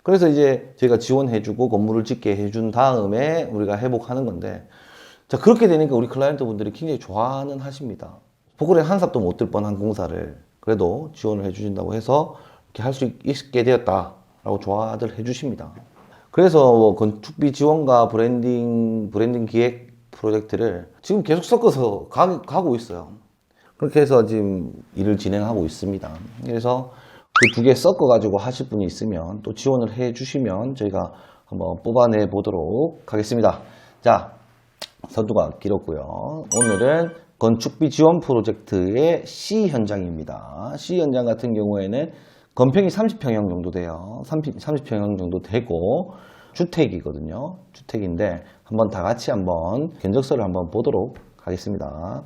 그래서 이제 저희가 지원해주고 건물을 짓게 해준 다음에 우리가 회복하는 건데 자 그렇게 되니까 우리 클라이언트 분들이 굉장히 좋아는 하십니다. 포크레인 한 삽도 못 들 뻔한 공사를 그래도 지원을 해주신다고 해서 이렇게 할 수 있게 되었다라고 좋아들 해주십니다. 그래서 뭐 건축비 지원과 브랜딩 기획 프로젝트를 지금 계속 섞어서 가고 있어요. 그렇게 해서 지금 일을 진행하고 있습니다. 그래서 그 두 개 섞어가지고 하실 분이 있으면 또 지원을 해주시면 저희가 한번 뽑아내 보도록 하겠습니다. 자, 선두가 길었고요. 오늘은 건축비 지원 프로젝트의 C 현장입니다. C 현장 같은 경우에는 건평이 30평형 정도 돼요. 30평형 정도 되고 주택이거든요. 주택인데 한번 다 같이 한번 견적서를 한번 보도록 하겠습니다.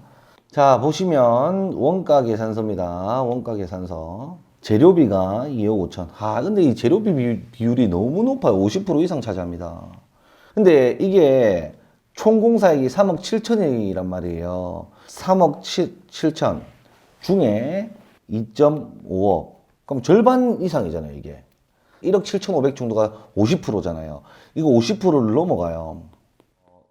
자, 보시면 원가 계산서입니다. 원가 계산서. 재료비가 2억 5천. 근데 이 재료비 비율이 너무 높아요. 50% 이상 차지합니다. 근데 이게 총 공사액이 3억 7천이란 말이에요. 3억 7천 중에 2.5억. 그럼 절반 이상이잖아요, 이게. 1억 7,500 정도가 50%잖아요. 이거 50%를 넘어가요.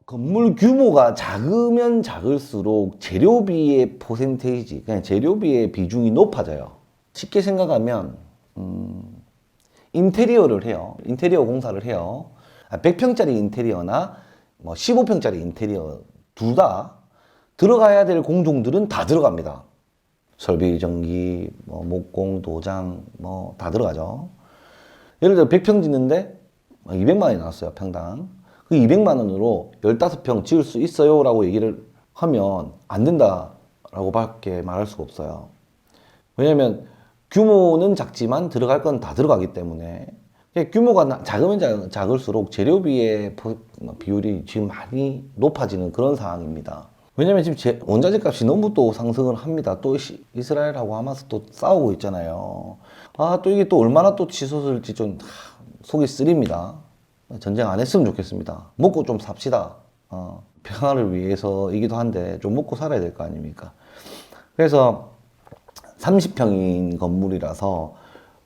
건물 규모가 작으면 작을수록 재료비의 퍼센테이지, 그냥 재료비의 비중이 높아져요. 쉽게 생각하면, 인테리어를 해요. 인테리어 공사를 해요. 100평짜리 인테리어나 뭐 15평짜리 인테리어 둘 다 들어가야 될 공종들은 다 들어갑니다. 설비, 전기, 뭐 목공, 도장 뭐 다 들어가죠. 예를 들어 100평 짓는데 200만 원이 나왔어요, 평당. 그 200만 원으로 15평 지을 수 있어요 라고 얘기를 하면 안 된다라고 밖에 말할 수가 없어요. 왜냐면 규모는 작지만 들어갈 건 다 들어가기 때문에 규모가 작으면 작을수록 재료비의 비율이 지금 많이 높아지는 그런 상황입니다. 왜냐면 지금 원자재 값이 너무 또 상승을 합니다. 또 이스라엘하고 하마스 또 싸우고 있잖아요. 또 이게 또 얼마나 또 치솟을지 좀 속이 쓰립니다. 전쟁 안 했으면 좋겠습니다. 먹고 좀 삽시다. 평화를 위해서이기도 한데 좀 먹고 살아야 될 거 아닙니까? 그래서 30평인 건물이라서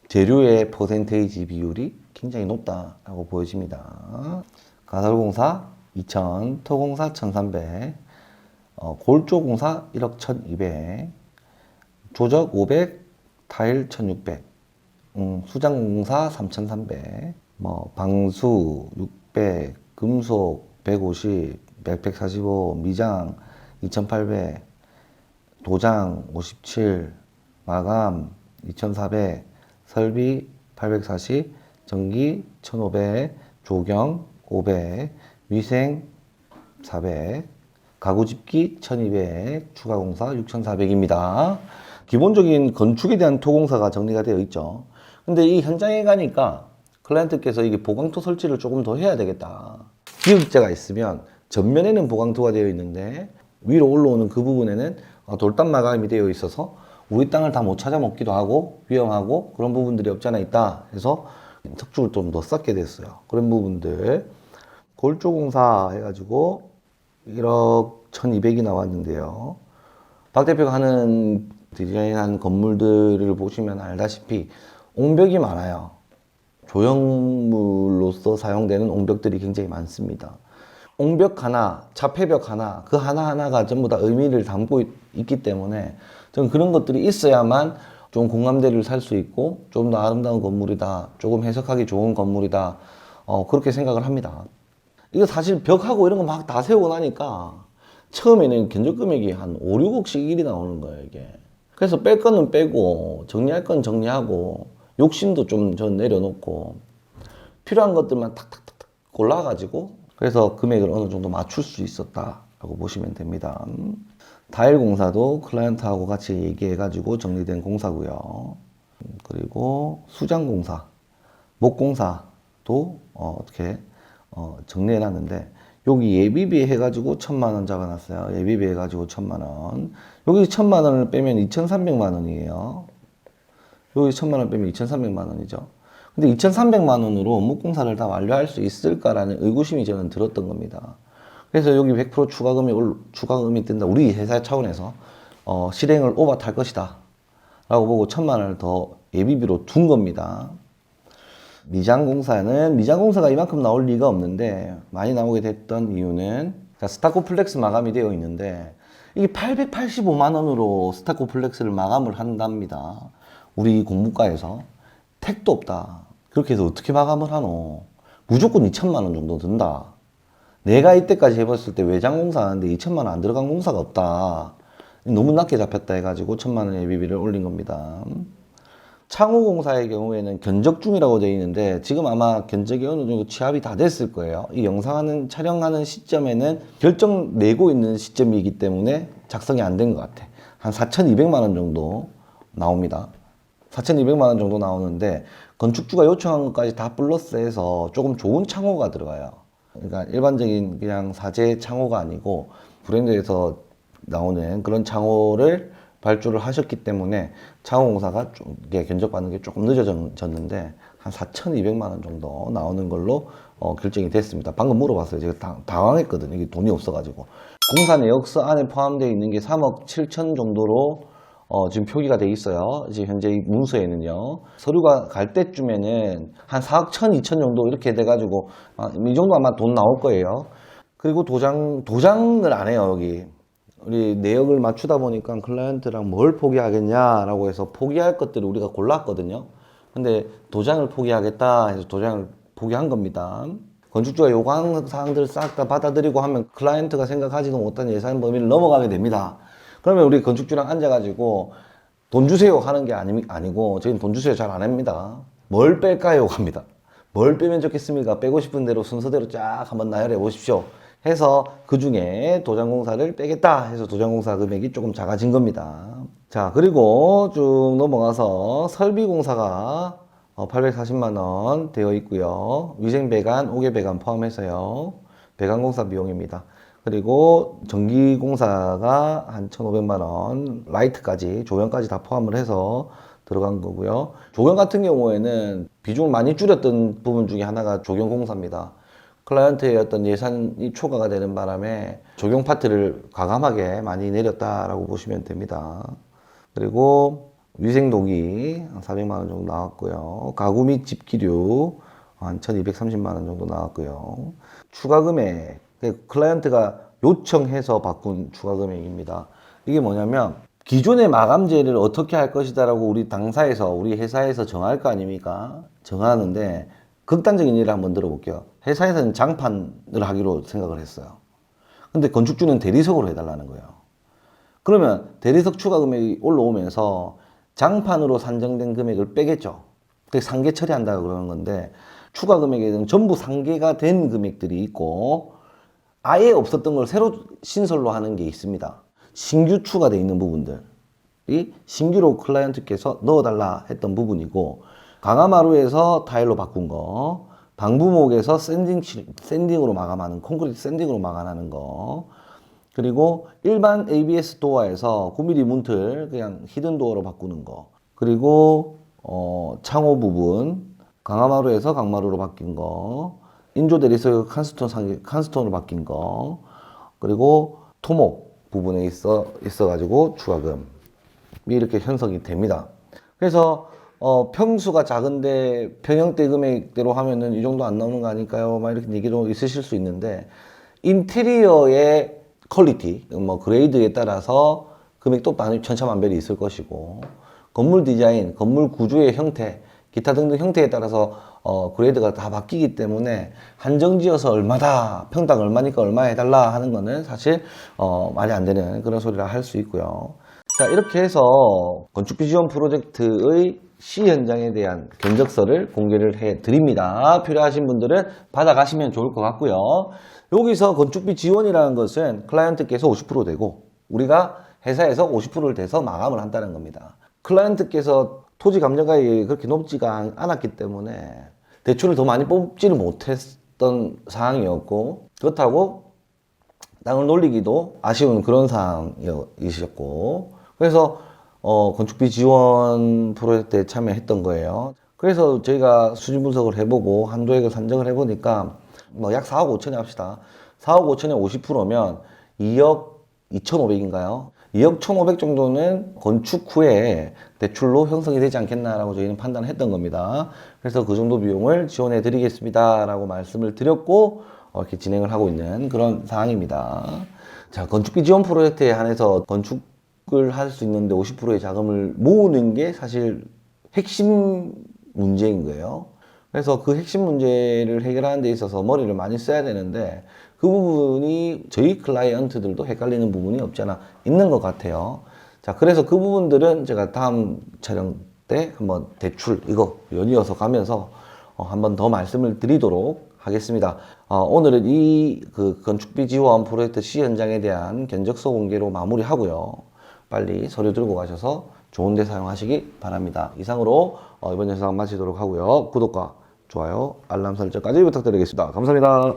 재료의 퍼센테이지 비율이 굉장히 높다라고 보여집니다. 가설공사 2,000, 토공사 1,300, 골조공사 1억 1,200, 조적 500, 타일 1,600, 수장공사 3,300, 방수 600, 금속 150, 145, 미장 2,800, 도장 57, 마감 2,400, 설비 840, 전기 1,500, 조경 500, 위생 400, 가구집기 1,200, 추가공사 6,400입니다. 기본적인 건축에 대한 토공사가 정리가 되어 있죠. 근데 이 현장에 가니까 클라이언트께서 이게 보강토 설치를 조금 더 해야 되겠다. 기역자가 있으면 전면에는 보강토가 되어 있는데 위로 올라오는 그 부분에는 돌담 마감이 되어 있어서 우리 땅을 다 못 찾아 먹기도 하고 위험하고 그런 부분들이 없지 않아 있다. 그래서 석축을 좀 더 쌓게 됐어요. 그런 부분들. 골조공사 해가지고 1억 1,200이 나왔는데요. 박 대표가 하는 디자인한 건물들을 보시면 알다시피 옹벽이 많아요. 조형물로서 사용되는 옹벽들이 굉장히 많습니다. 옹벽 하나, 자폐벽 하나, 그 하나하나가 전부 다 의미를 담고 있기 때문에 저는 그런 것들이 있어야만 좀 공감대를 살 수 있고 좀 더 아름다운 건물이다, 조금 해석하기 좋은 건물이다, 그렇게 생각을 합니다. 이거 사실 벽하고 이런 거 막 다 세우고 나니까 처음에는 견적 금액이 한 5, 6억씩 일이 나오는 거예요, 이게. 그래서 뺄 거는 빼고 정리할 건 정리하고 욕심도 좀 전 내려놓고 필요한 것들만 탁탁탁탁 골라가지고 그래서 금액을 어느 정도 맞출 수 있었다라고 보시면 됩니다. 타일 공사도 클라이언트하고 같이 얘기해가지고 정리된 공사고요. 그리고 수장 공사, 목 공사도 어떻게 정리해놨는데 여기 예비비 해가지고 1,000만 원 잡아놨어요. 예비비 해가지고 1,000만 원. 여기 1,000만 원을 빼면 2,300만 원이에요. 여기 1,000만 원 빼면 2,300만 원이죠. 근데 2,300만 원으로 목공사를 다 완료할 수 있을까라는 의구심이 저는 들었던 겁니다. 그래서 여기 100% 추가금이 뜬다. 우리 회사 차원에서 실행을 오버탈 것이다 라고 보고 1,000만 원을 더 예비비로 둔 겁니다. 미장공사가 이만큼 나올 리가 없는데 많이 나오게 됐던 이유는 스타코 플렉스 마감이 되어 있는데 이게 885만 원으로 스타코 플렉스를 마감을 한답니다. 우리 공무과에서 택도 없다. 그렇게 해서 어떻게 마감을 하노? 무조건 2,000만 원 정도 든다. 내가 이때까지 해봤을 때 외장공사 하는데 2,000만 원 안 들어간 공사가 없다. 너무 낮게 잡혔다 해가지고 1,000만 원 예비비를 올린 겁니다. 창호공사의 경우에는 견적 중이라고 되어 있는데 지금 아마 견적이 어느 정도 취합이 다 됐을 거예요. 이 영상하는 촬영하는 시점에는 결정 내고 있는 시점이기 때문에 작성이 안 된 것 같아. 한 4,200만 원 정도 나옵니다. 4,200만 원 정도 나오는데 건축주가 요청한 것까지 다 플러스해서 조금 좋은 창호가 들어가요. 그러니까 일반적인 그냥 사제 창호가 아니고 브랜드에서 나오는 그런 창호를 발주를 하셨기 때문에 창호공사가 좀 이게 견적받는 게 조금 늦어졌는데 한 4,200만 원 정도 나오는 걸로 결정이 됐습니다. 방금 물어봤어요. 제가 당황했거든요. 이게 돈이 없어가지고. 공사 내역서 안에 포함되어 있는 게 3억 7천 정도로 지금 표기가 돼 있어요. 이제 현재 이 문서에는요. 서류가 갈 때쯤에는 한 4억 1천, 2천 정도 이렇게 돼가지고 이 정도 아마 돈 나올 거예요. 그리고 도장을 안 해요, 여기. 우리 내역을 맞추다 보니까 클라이언트랑 뭘 포기하겠냐라고 해서 포기할 것들을 우리가 골랐거든요. 근데 도장을 포기하겠다 해서 도장을 포기한 겁니다. 건축주가 요구하는 사항들을 싹 다 받아들이고 하면 클라이언트가 생각하지도 못한 예산 범위를 넘어가게 됩니다. 그러면 우리 건축주랑 앉아가지고 돈 주세요 하는 게 아니고 저희는 돈 주세요 잘 안 합니다. 뭘 뺄까요? 합니다. 뭘 빼면 좋겠습니까? 빼고 싶은 대로 순서대로 쫙 한번 나열해 보십시오. 해서 그 중에 도장공사를 빼겠다 해서 도장공사 금액이 조금 작아진 겁니다. 자, 그리고 쭉 넘어가서 설비공사가 840만 원 되어 있고요. 위생배관, 옥외배관 포함해서요. 배관공사 비용입니다. 그리고 전기공사가 한 1,500만 원, 라이트까지, 조경까지 다 포함을 해서 들어간 거고요. 조경 같은 경우에는 비중을 많이 줄였던 부분 중에 하나가 조경공사입니다. 클라이언트의 어떤 예산이 초과가 되는 바람에 조경 파트를 과감하게 많이 내렸다라고 보시면 됩니다. 그리고 위생도기 400만 원 정도 나왔고요. 가구 및 집기류 한 1,230만 원 정도 나왔고요. 추가 금액, 클라이언트가 요청해서 바꾼 추가 금액입니다. 이게 뭐냐면 기존의 마감재를 어떻게 할 것이다라고 우리 당사에서, 우리 회사에서 정할 거 아닙니까? 정하는데 극단적인 예를 한번 들어볼게요. 회사에서는 장판을 하기로 생각을 했어요. 근데 건축주는 대리석으로 해달라는 거예요. 그러면 대리석 추가 금액이 올라오면서 장판으로 산정된 금액을 빼겠죠. 그게 상계 처리한다고 그러는 건데 추가 금액에는 전부 상계가 된 금액들이 있고 아예 없었던 걸 새로 신설로 하는 게 있습니다. 신규 추가되어 있는 부분들이 신규로 클라이언트께서 넣어달라 했던 부분이고 강화마루에서 타일로 바꾼 거, 방부목에서 샌딩으로 마감하는, 콘크리트 샌딩으로 마감하는 거, 그리고 일반 ABS 도어에서 9mm 문틀 그냥 히든 도어로 바꾸는 거, 그리고 창호 부분 강화마루에서 강마루로 바뀐 거, 인조 대리석 칸스톤으로 바뀐 거, 그리고 토목 부분에 있어가지고 추가금이 이렇게 형성이 됩니다. 그래서 평수가 작은데 평형대 금액대로 하면은 이 정도 안 나오는 거 아닐까요? 막 이렇게 얘기도 있으실 수 있는데 인테리어의 퀄리티, 뭐 그레이드에 따라서 금액도 천차만별이 있을 것이고 건물 디자인, 건물 구조의 형태, 기타 등등 형태에 따라서 그레이드가 다 바뀌기 때문에 한정지어서 얼마다, 평당 얼마니까 얼마 해달라 하는 거는 사실 말이 안 되는 그런 소리라 할 수 있고요. 자, 이렇게 해서 건축비 지원 프로젝트의 시 현장에 대한 견적서를 공개를 해 드립니다. 필요하신 분들은 받아가시면 좋을 것 같고요. 여기서 건축비 지원이라는 것은 클라이언트께서 50% 되고 우리가 회사에서 50%를 대서 마감을 한다는 겁니다. 클라이언트께서 토지 감정가액이 그렇게 높지가 않았기 때문에 대출을 더 많이 뽑지를 못했던 상황이었고 그렇다고 땅을 놀리기도 아쉬운 그런 상황이셨고 그래서 건축비 지원 프로젝트에 참여했던 거예요. 그래서 저희가 수준 분석을 해보고 한도액을 산정을 해보니까 뭐 약 4억 5천에 합시다. 4억 5천에 50%면 2억 2,500인가요? 2억 1,500 정도는 건축 후에 대출로 형성이 되지 않겠나라고 저희는 판단을 했던 겁니다. 그래서 그 정도 비용을 지원해 드리겠습니다 라고 말씀을 드렸고 이렇게 진행을 하고 있는 그런 상황입니다. 자, 건축비 지원 프로젝트에 한해서 건축을 할 수 있는데 50%의 자금을 모으는 게 사실 핵심 문제인 거예요. 그래서 그 핵심 문제를 해결하는 데 있어서 머리를 많이 써야 되는데 그 부분이 저희 클라이언트들도 헷갈리는 부분이 없지 않아 있는 것 같아요. 자, 그래서 그 부분들은 제가 다음 촬영 때 한번 대출 이거 연이어서 가면서 한번 더 말씀을 드리도록 하겠습니다. 오늘은 이 건축비 지원 프로젝트 C 현장에 대한 견적서 공개로 마무리하고요. 빨리 서류 들고 가셔서 좋은 데 사용하시기 바랍니다. 이상으로 이번 영상 마치도록 하고요. 구독과 좋아요, 알람 설정까지 부탁드리겠습니다. 감사합니다.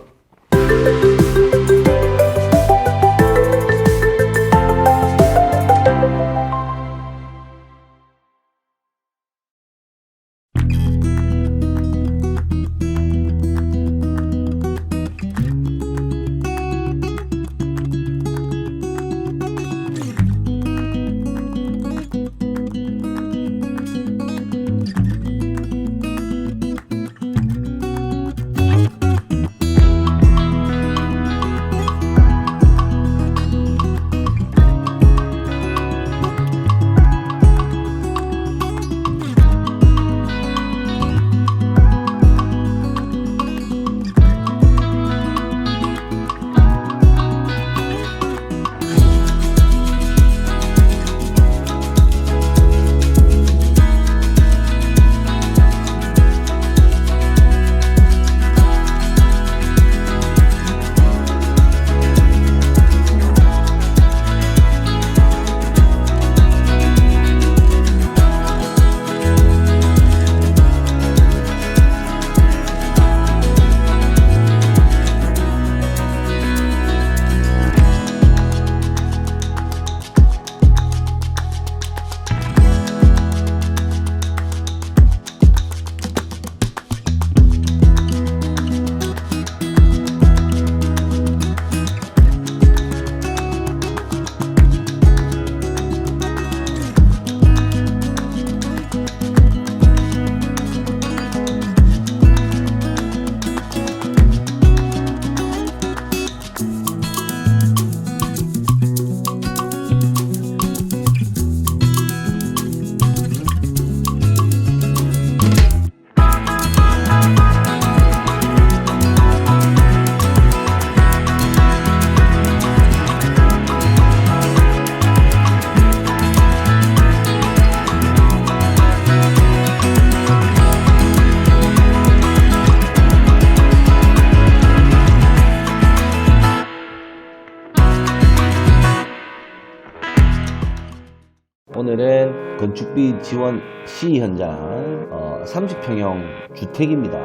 오늘은 건축비 지원 C 현장 30평형 주택입니다.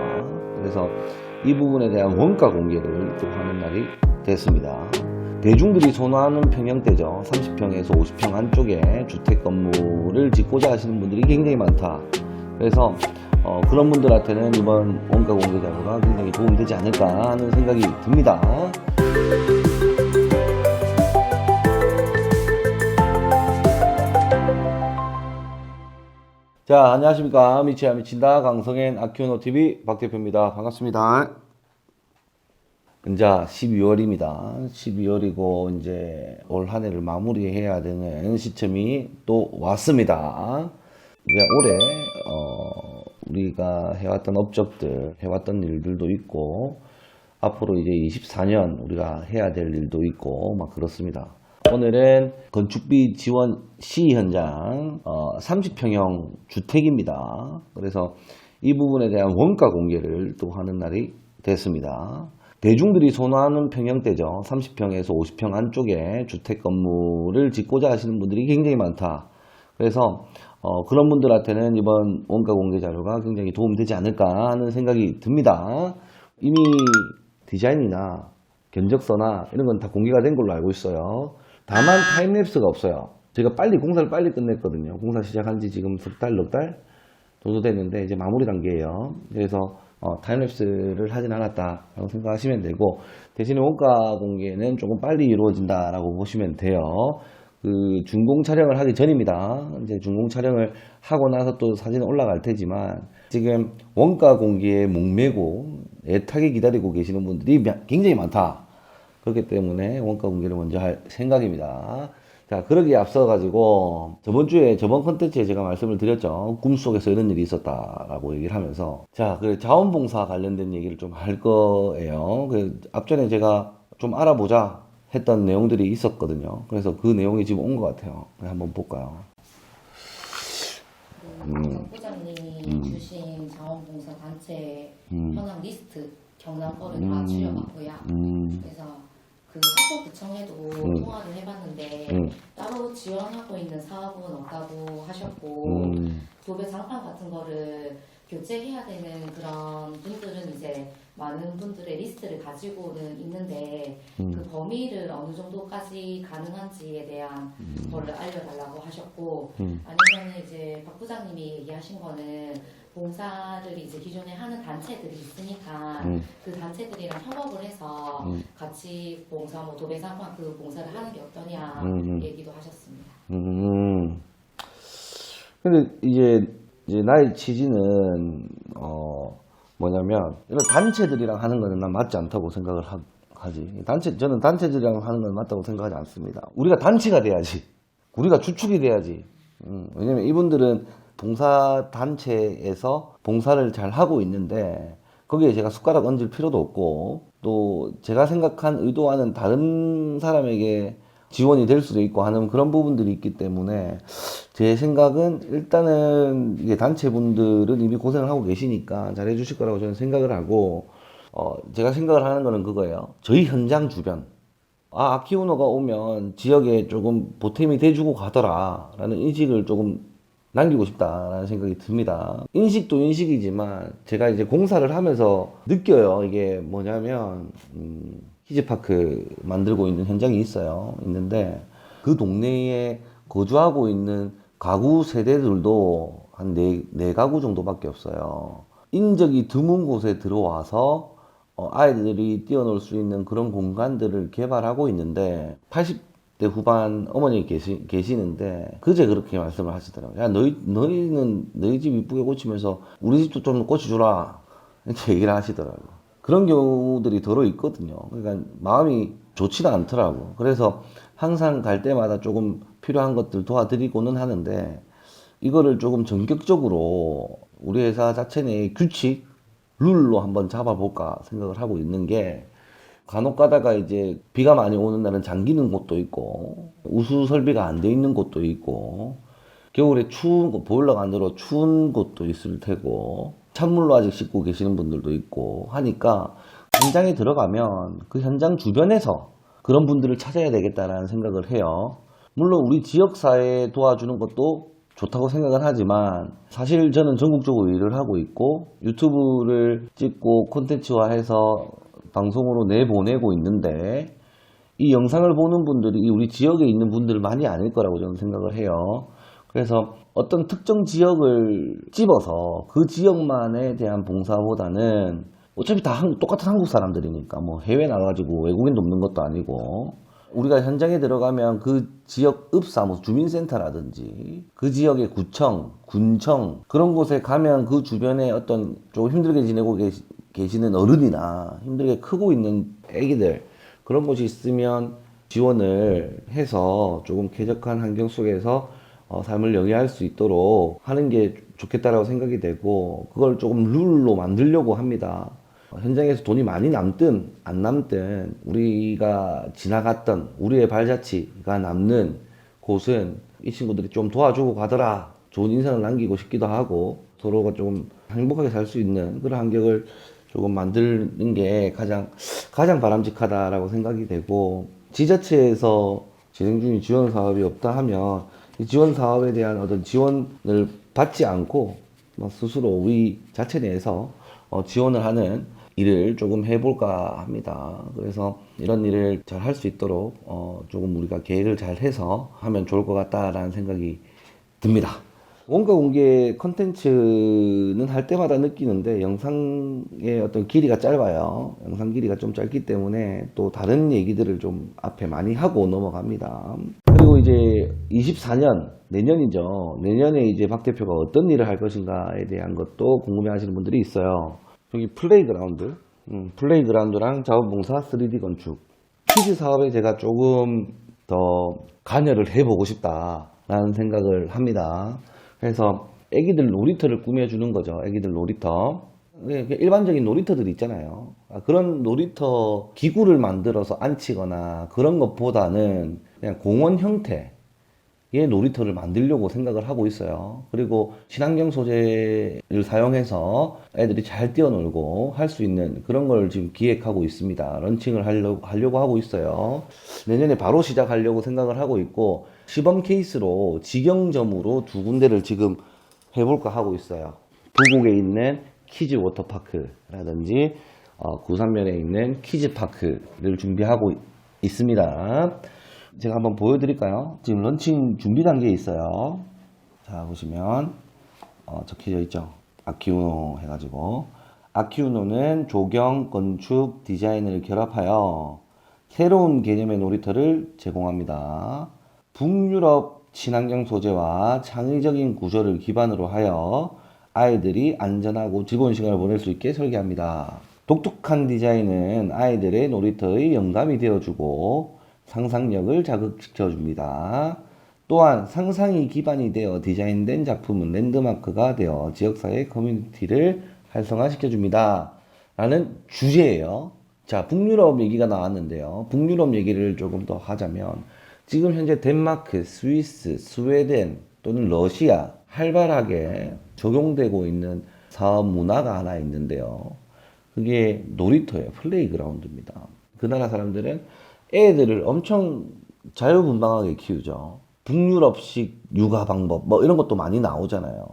그래서 이 부분에 대한 원가 공개를 또 하는 날이 됐습니다. 대중들이 선호하는 평형대죠. 30평에서 50평 안쪽에 주택 건물을 짓고자 하시는 분들이 굉장히 많다. 그래서 그런 분들한테는 이번 원가 공개 자료가 굉장히 도움되지 않을까 하는 생각이 듭니다. 자, 안녕하십니까. 미치야 미친다. 강성현 아큐노TV 박대표입니다. 반갑습니다. 이제 12월입니다. 12월이고 이제 올 한 해를 마무리해야 되는 시점이 또 왔습니다. 올해 우리가 해왔던 업적들, 해왔던 일들도 있고 앞으로 이제 24년 우리가 해야 될 일도 있고 막 그렇습니다. 오늘은 건축비 지원 C 현장 30평형 주택입니다. 그래서 이 부분에 대한 원가 공개를 또 하는 날이 됐습니다. 대중들이 선호하는 평형대죠. 30평에서 50평 안쪽에 주택 건물을 짓고자 하시는 분들이 굉장히 많다. 그래서 그런 분들한테는 이번 원가 공개 자료가 굉장히 도움되지 않을까 하는 생각이 듭니다. 이미 디자인이나 견적서나 이런 건 다 공개가 된 걸로 알고 있어요. 다만 타임랩스가 없어요. 제가 공사를 빨리 끝냈거든요. 공사 시작한 지 지금 석 달 정도 됐는데 이제 마무리 단계예요. 그래서 타임랩스를 하진 않았다라고 생각하시면 되고, 대신에 원가 공개는 조금 빨리 이루어진다라고 보시면 돼요. 그 준공 촬영을 하기 전입니다. 이제 준공 촬영을 하고 나서 또 사진은 올라갈 테지만 지금 원가 공개에 목매고 애타게 기다리고 계시는 분들이 굉장히 많다. 그렇기 때문에 원가 공개를 먼저 할 생각입니다. 자, 그러기에 앞서가지고 저번 컨텐츠에 제가 말씀을 드렸죠. 꿈속에서 이런 일이 있었다라고 얘기를 하면서, 자, 그 자원봉사 관련된 얘기를 좀 할 거예요. 앞전에 제가 좀 알아보자 했던 내용들이 있었거든요. 그래서 그 내용이 지금 온 것 같아요. 한번 볼까요? 박 부장님이 주신 자원봉사 단체 현황 리스트 경남 거를 다 줄여봤고요. 그래서 그 합동구청에도 통화를 해봤는데 따로 지원하고 있는 사업은 없다고 하셨고 도배 장판 같은 거를 교체해야 되는 그런 분들은 이제 많은 분들의 리스트를 가지고는 있는데 그 범위를 어느 정도까지 가능한지에 대한 거를 알려달라고 하셨고 아니면 이제 박 부장님이 얘기하신 거는 봉사를 이제 기존에 하는 단체들이 있으니까 그 단체들이랑 협업을 해서 같이 봉사 뭐 도배상판 그 봉사를 하는 게 어떠냐 얘기도 하셨습니다. 근데 이제 나의 취지는 뭐냐면 이런 단체들이랑 하는 거는 난 맞지 않다고 생각을 하지. 저는 단체들이랑 하는 건 맞다고 생각하지 않습니다. 우리가 단체가 돼야지. 우리가 주축이 돼야지. 왜냐면 이분들은 봉사단체에서 봉사를 잘 하고 있는데 거기에 제가 숟가락 얹을 필요도 없고 또 제가 생각한 의도와는 다른 사람에게 지원이 될 수도 있고 하는 그런 부분들이 있기 때문에 제 생각은 일단은 이게 단체분들은 이미 고생을 하고 계시니까 잘해 주실 거라고 저는 생각을 하고 제가 생각을 하는 거는 그거예요. 저희 현장 주변 아키우노가 오면 지역에 조금 보탬이 돼주고 가더라 라는 인식을 조금 남기고 싶다라는 생각이 듭니다. 인식도 인식이지만 제가 이제 공사를 하면서 느껴요. 이게 뭐냐면 키즈파크 만들고 있는 현장이 있는데 그 동네에 거주하고 있는 가구 세대들도 한 네 가구 정도밖에 없어요. 인적이 드문 곳에 들어와서 아이들이 뛰어놀 수 있는 그런 공간들을 개발하고 있는데 80대 후반 어머니 계시는데 그제 그렇게 말씀을 하시더라고요. 야, 너희는 너희 집 이쁘게 고치면서 우리 집도 좀 고쳐주라 이렇게 얘기를 하시더라고요. 그런 경우들이 더러 있거든요. 그러니까 마음이 좋지는 않더라고. 그래서 항상 갈 때마다 조금 필요한 것들 도와드리고는 하는데 이거를 조금 전격적으로 우리 회사 자체 내의 규칙, 룰로 한번 잡아볼까 생각을 하고 있는 게 간혹 가다가 이제 비가 많이 오는 날은 잠기는 곳도 있고 우수 설비가 안 돼 있는 곳도 있고 겨울에 추운 곳, 보일러가 안 들어 추운 곳도 있을 테고 찬물로 아직 씻고 계시는 분들도 있고 하니까 현장에 들어가면 그 현장 주변에서 그런 분들을 찾아야 되겠다라는 생각을 해요. 물론 우리 지역사회에 도와주는 것도 좋다고 생각은 하지만 사실 저는 전국적으로 일을 하고 있고 유튜브를 찍고 콘텐츠화해서 방송으로 내보내고 있는데 이 영상을 보는 분들이 우리 지역에 있는 분들만이 아닐 거라고 저는 생각을 해요. 그래서 어떤 특정 지역을 집어서 그 지역만에 대한 봉사보다는 어차피 다 똑같은 한국 사람들이니까 뭐 해외 나가가지고 외국인도 없는 것도 아니고 우리가 현장에 들어가면 그 지역 읍사무소 주민센터라든지 그 지역의 구청, 군청 그런 곳에 가면 그 주변에 어떤 조금 힘들게 지내고 계시는 어른이나 힘들게 크고 있는 애기들 그런 곳이 있으면 지원을 해서 조금 쾌적한 환경 속에서 삶을 영위할 수 있도록 하는 게 좋겠다라고 생각이 되고 그걸 조금 룰로 만들려고 합니다. 현장에서 돈이 많이 남든 안 남든 우리가 지나갔던 우리의 발자취가 남는 곳은 이 친구들이 좀 도와주고 가더라 좋은 인상을 남기고 싶기도 하고 서로가 좀 행복하게 살 수 있는 그런 환경을 조금 만드는 게 가장 바람직하다라고 생각이 되고 지자체에서 진행 중인 지원 사업이 없다 하면 이 지원 사업에 대한 어떤 지원을 받지 않고 스스로 우리 자체 내에서 지원을 하는 일을 조금 해볼까 합니다. 그래서 이런 일을 잘 할 수 있도록 조금 우리가 계획을 잘 해서 하면 좋을 것 같다라는 생각이 듭니다. 원가 공개 컨텐츠는 할 때마다 느끼는데 영상의 어떤 길이가 짧아요. 영상 길이가 좀 짧기 때문에 또 다른 얘기들을 좀 앞에 많이 하고 넘어갑니다. 그리고 이제 24년, 내년이죠. 내년에 이제 박 대표가 어떤 일을 할 것인가에 대한 것도 궁금해 하시는 분들이 있어요. 여기 플레이그라운드랑 자원봉사 3D 건축. 퀴즈 사업에 제가 조금 더 관여를 해보고 싶다라는 생각을 합니다. 그래서 애기들 놀이터를 꾸며주는 거죠. 애기들 놀이터. 일반적인 놀이터들이 있잖아요. 그런 놀이터 기구를 만들어서 앉히거나 그런 것보다는 그냥 공원 형태 놀이터를 만들려고 생각을 하고 있어요. 그리고 친환경 소재를 사용해서 애들이 잘 뛰어놀고 할 수 있는 그런 걸 지금 기획하고 있습니다. 런칭을 하려고 하고 있어요. 내년에 바로 시작하려고 생각을 하고 있고, 시범 케이스로 직영점으로 2군데를 지금 해볼까 하고 있어요. 부곡에 있는 키즈 워터파크라든지 구산면에 있는 키즈파크를 준비하고 있습니다. 제가 한번 보여드릴까요? 지금 런칭 준비 단계에 있어요. 자, 보시면 적혀져 있죠. 아키우노 해가지고, 아키우노는 조경, 건축, 디자인을 결합하여 새로운 개념의 놀이터를 제공합니다. 북유럽 친환경 소재와 창의적인 구조를 기반으로 하여 아이들이 안전하고 즐거운 시간을 보낼 수 있게 설계합니다. 독특한 디자인은 아이들의 놀이터의 영감이 되어주고 상상력을 자극시켜줍니다. 또한 상상이 기반이 되어 디자인된 작품은 랜드마크가 되어 지역사회 커뮤니티를 활성화시켜줍니다. 라는 주제예요. 자, 북유럽 얘기가 나왔는데요. 북유럽 얘기를 조금 더 하자면, 지금 현재 덴마크, 스위스, 스웨덴 또는 러시아 활발하게 적용되고 있는 사업 문화가 하나 있는데요. 그게 놀이터예요. 플레이그라운드입니다. 그 나라 사람들은 애들을 엄청 자유분방하게 키우죠. 북유럽식 육아 방법 뭐 이런 것도 많이 나오잖아요.